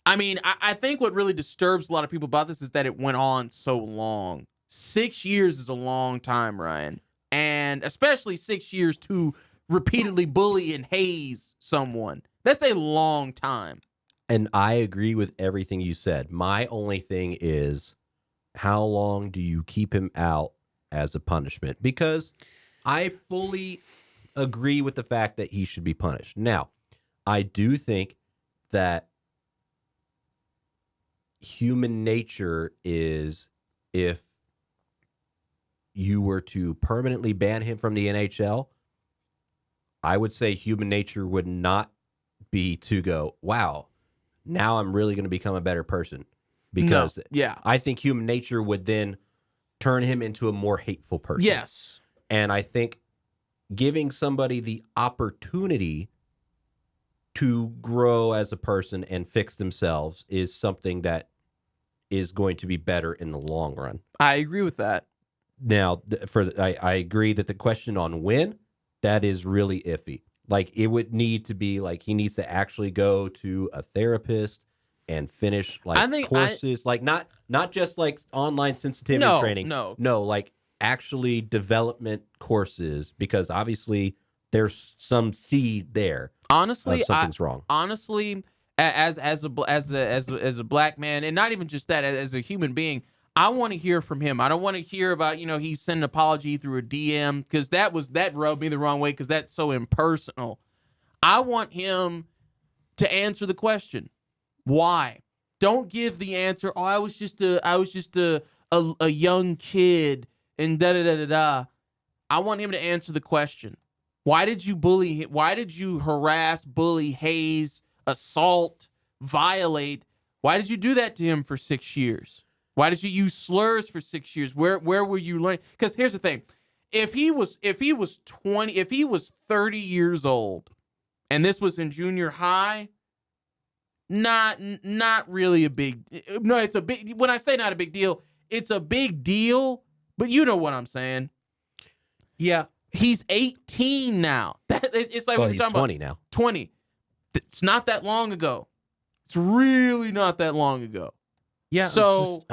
I mean, I think what really disturbs a lot of people about this is that it went on so long. 6 years is a long time, Ryan. And especially 6 years to repeatedly bully and haze someone. That's a long time. And I agree with everything you said. My only thing is, how long do you keep him out as a punishment? Because I fully agree with the fact that he should be punished. Now, I do think that human nature is, if you were to permanently ban him from the NHL, I would say human nature would not be to go, wow, now I'm really going to become a better person. Because I think human nature would then turn him into a more hateful person. Yes. And I think giving somebody the opportunity to grow as a person and fix themselves is something that is going to be better in the long run. I agree with that. Now, I agree that the question on when, that is really iffy. Like, it would need to be like he needs to actually go to a therapist and finish courses, like not just like online sensitivity training. No, like actually development courses, because obviously there's some seed there. Honestly, something's wrong. Honestly, as a black man, and not even just that, as a human being, I want to hear from him. I don't want to hear about, he sent an apology through a DM, because that rubbed me the wrong way, because that's so impersonal. I want him to answer the question. Why? Don't give the answer, "Oh, I was just a young kid and da da da da da." I want him to answer the question. Why did you bully? Why did you harass, bully, haze, assault, violate? Why did you do that to him for 6 years? Why did you use slurs for 6 years? Where were you learning? Because here's the thing: if he was 30 years old, and this was in junior high, not really a big. No, it's a big. When I say not a big deal, it's a big deal. But you know what I'm saying? Yeah. He's 18 now. It's like, well, what he's talking 20 about. now. 20. It's not that long ago. It's really not that long ago. Yeah. So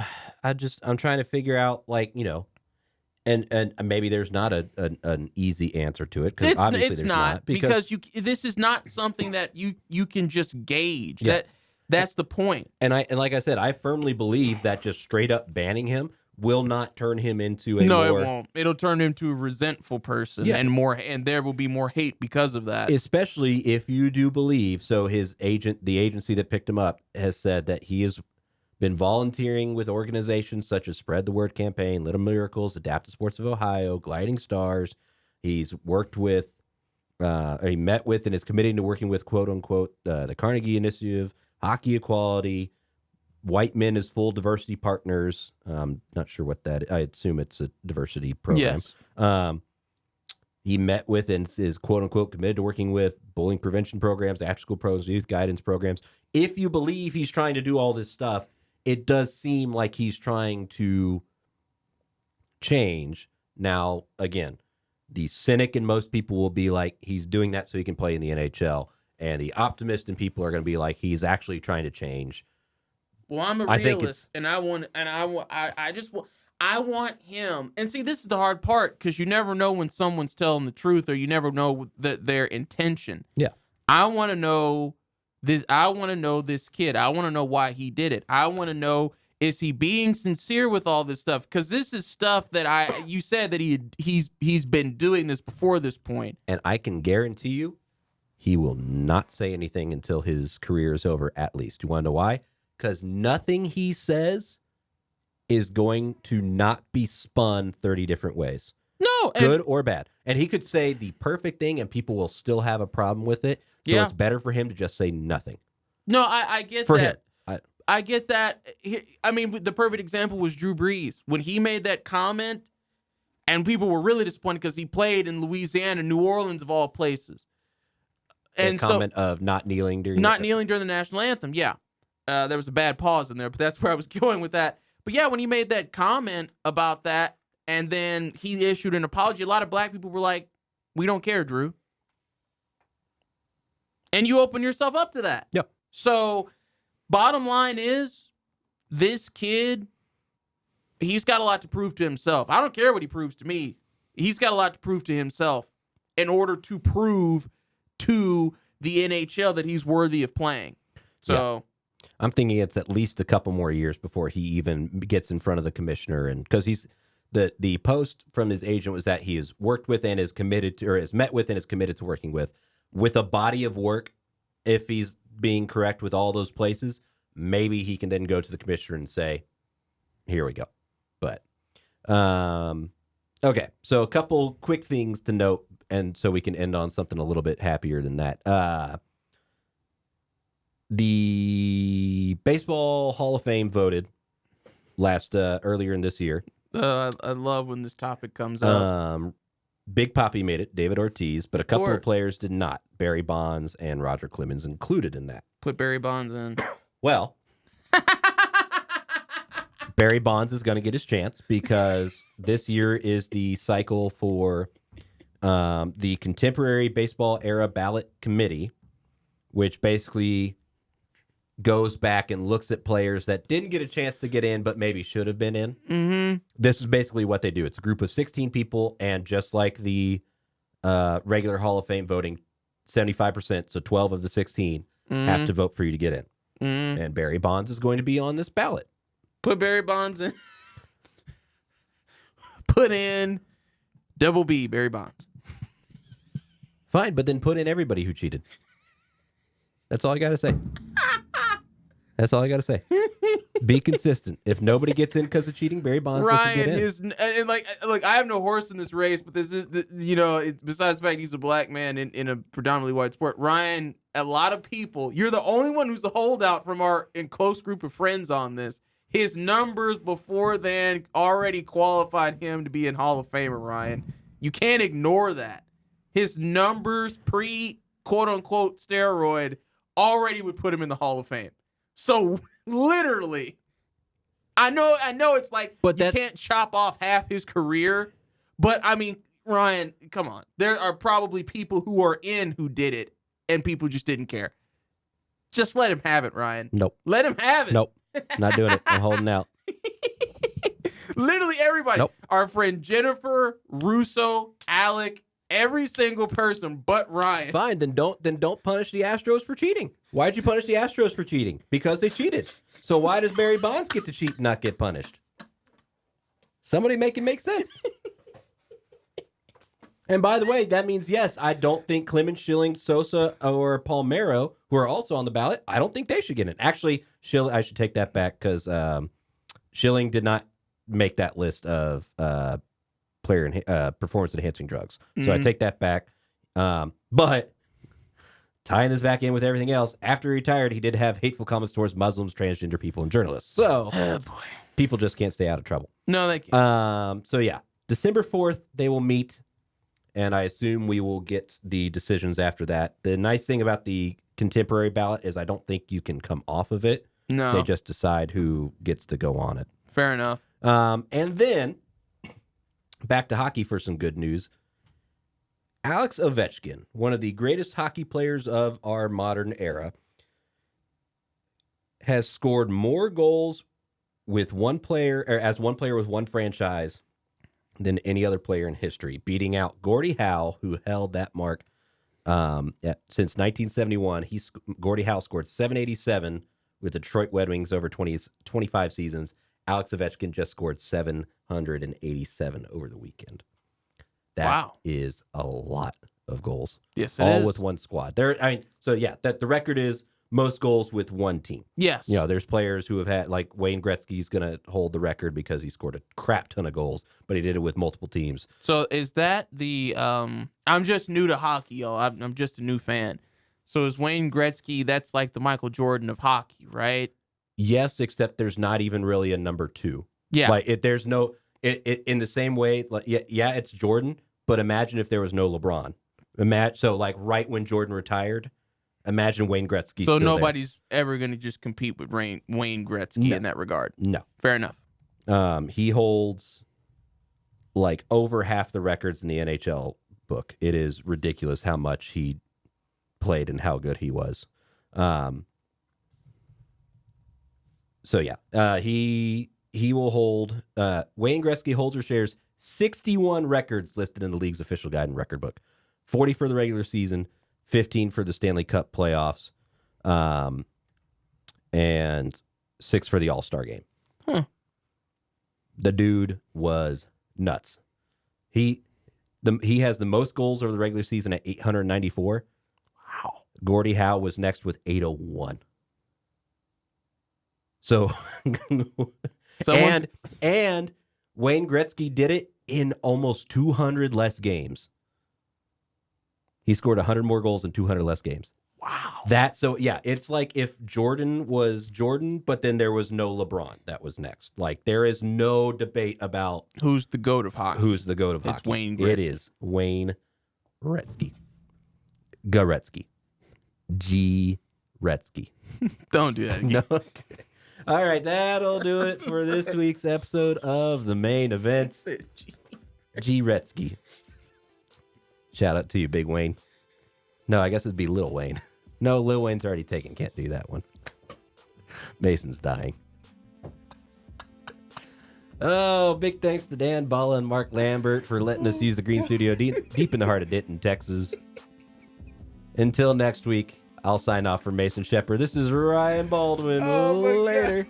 I'm trying to figure out, like, and maybe there's not an easy answer to it, because obviously it's there's not because this is not something that you can just gauge. Yeah. That's the point. And like I said, I firmly believe that just straight up banning him will not turn him into a more... it won't. It'll turn him into a resentful person, and there will be more hate because of that. Especially if you do believe, so his agent, the agency that picked him up, has said that he has been volunteering with organizations such as Spread the Word Campaign, Little Miracles, Adaptive Sports of Ohio, Gliding Stars. He's worked with, he met with and is committing to working with, quote unquote, the Carnegie Initiative, Hockey Equality, White Men as Full Diversity Partners. Not sure what that is. I assume it's a diversity program. Yes. He met with and is, quote unquote, committed to working with bullying prevention programs, after school programs, youth guidance programs. If you believe he's trying to do all this stuff, it does seem like he's trying to change. Now, again, the cynic in most people will be like, he's doing that so he can play in the NHL. And the optimist in people are going to be like, he's actually trying to change. Well, I'm a realist, and I want him. And see, this is the hard part, because you never know when someone's telling the truth, or you never know their intention. Yeah. I want to know this. I want to know this kid. I want to know why he did it. I want to know, is he being sincere with all this stuff? Because this is stuff that you said that he's been doing this before this point. And I can guarantee you, he will not say anything until his career is over, at least. You want to know why? Because nothing he says is going to not be spun 30 different ways. No. Good or bad. And he could say the perfect thing and people will still have a problem with it. So it's better for him to just say nothing. No, I get for that. Him. I get that. I mean, the perfect example was Drew Brees. When he made that comment, and people were really disappointed because he played in Louisiana, New Orleans of all places. And comment of not kneeling during the national anthem. Yeah. There was a bad pause in there, but that's where I was going with that. But yeah, when he made that comment about that, and then he issued an apology, a lot of black people were like, "We don't care, Drew." And you open yourself up to that. Yep. So, bottom line is, this kid, he's got a lot to prove to himself. I don't care what he proves to me. He's got a lot to prove to himself in order to prove to the NHL that he's worthy of playing. So... I'm thinking it's at least a couple more years before he even gets in front of the commissioner, and because he's the post from his agent was that he has worked with and is committed to, or has met with and is committed to working with a body of work. If he's being correct with all those places, maybe he can then go to the commissioner and say, "Here we go." But okay, so a couple quick things to note, and so we can end on something a little bit happier than that. The Baseball Hall of Fame voted earlier in this year. I love when this topic comes up. Big Papi made it, David Ortiz, but a couple of players did not. Barry Bonds and Roger Clemens included in that. Put Barry Bonds in. Well, Barry Bonds is going to get his chance because this year is the cycle for the Contemporary Baseball Era Ballot Committee, which basically goes back and looks at players that didn't get a chance to get in but maybe should have been in. Mm-hmm. This is basically what they do. It's a group of 16 people, and just like the regular Hall of Fame voting, 75%, so 12 of the 16 have to vote for you to get in. Mm-hmm. And Barry Bonds is going to be on this ballot. Put Barry Bonds in. Put in double B, Barry Bonds. Fine, but then put in everybody who cheated. That's all I got to say. That's all I got to say. Be consistent. If nobody gets in because of cheating, Barry Bonds doesn't get in. And look, I have no horse in this race, but this is, besides the fact he's a black man in a predominantly white sport, Ryan, a lot of people, you're the only one who's a holdout from our close group of friends on this. His numbers before then already qualified him to be in Hall of Famer, Ryan. You can't ignore that. His numbers pre quote unquote steroid already would put him in the Hall of Fame. So literally, I know it's like you can't chop off half his career, but I mean, Ryan, come on. There are probably people who are in who did it, and people just didn't care. Just let him have it, Ryan. Nope. Let him have it. Nope. Not doing it. I'm holding out. Literally everybody. Nope. Our friend Jennifer, Russo, Alec, every single person but Ryan. Fine, then don't punish the Astros for cheating. Why'd you punish the Astros for cheating? Because they cheated. So why does Barry Bonds get to cheat and not get punished? Somebody make it make sense. And by the way, that means, yes, I don't think Clemens, Schilling, Sosa, or Palmeiro, who are also on the ballot, I don't think they should get in. Actually, I should take that back because Schilling did not make that list of performance-enhancing drugs. So I take that back. But tying this back in with everything else, after he retired, he did have hateful comments towards Muslims, transgender people, and journalists. So people just can't stay out of trouble. No, they can't. So yeah, December 4th, they will meet, and I assume we will get the decisions after that. The nice thing about the contemporary ballot is I don't think you can come off of it. No. They just decide who gets to go on it. Fair enough. And then, back to hockey for some good news. Alex Ovechkin, one of the greatest hockey players of our modern era, has scored more goals with one player, or as one player with one franchise, than any other player in history, beating out Gordie Howe, who held that mark since 1971. Gordie Howe scored 787 with the Detroit Red Wings over 25 seasons. Alex Ovechkin just scored 787 over the weekend. That is a lot of goals. Yes, it all is. with one squad. That the record is most goals with one team. Yes. There's players who have had, like Wayne Gretzky's going to hold the record because he scored a crap ton of goals, but he did it with multiple teams. So is that the I'm just new to hockey, y'all. I'm just a new fan. So is Wayne Gretzky, that's like the Michael Jordan of hockey, right? Yes, except there's not even really a number two. Yeah. Like there's no in the same way, like it's Jordan, but imagine if there was no LeBron. So like right when Jordan retired, imagine Wayne Gretzky. So nobody's ever going to just compete with Wayne Gretzky in that regard. No. Fair enough. He holds like over half the records in the NHL book. It is ridiculous how much he played and how good he was. So yeah, he will hold. Wayne Gretzky holds or shares 61 records listed in the league's official guide and record book. 40 for the regular season, 15 for the Stanley Cup playoffs, and 6 for the All-Star game. Huh. The dude was nuts. He has the most goals over the regular season at 894. Wow. Gordie Howe was next with 801. So, and Wayne Gretzky did it in almost 200 less games. He scored 100 more goals in 200 less games. Wow. It's like if Jordan was Jordan, but then there was no LeBron. That was next. Like there is no debate about Who's the GOAT of hockey? who's the GOAT of hockey. It's Wayne Gretzky. It is Wayne Gretzky. Gretzky. G. Gretzky. Don't do that again. No. Okay. All right, that'll do it for this week's episode of the main event. G. Gretzky. Shout out to you, Big Wayne. No, I guess it'd be Lil Wayne. No, Lil Wayne's already taken. Can't do that one. Mason's dying. Oh, big thanks to Dan Balla and Mark Lambert for letting us use the Green Studio deep in the heart of Denton, Texas. Until next week, I'll sign off for Mason Shepherd. This is Ryan Baldwin. Oh, my God. Later.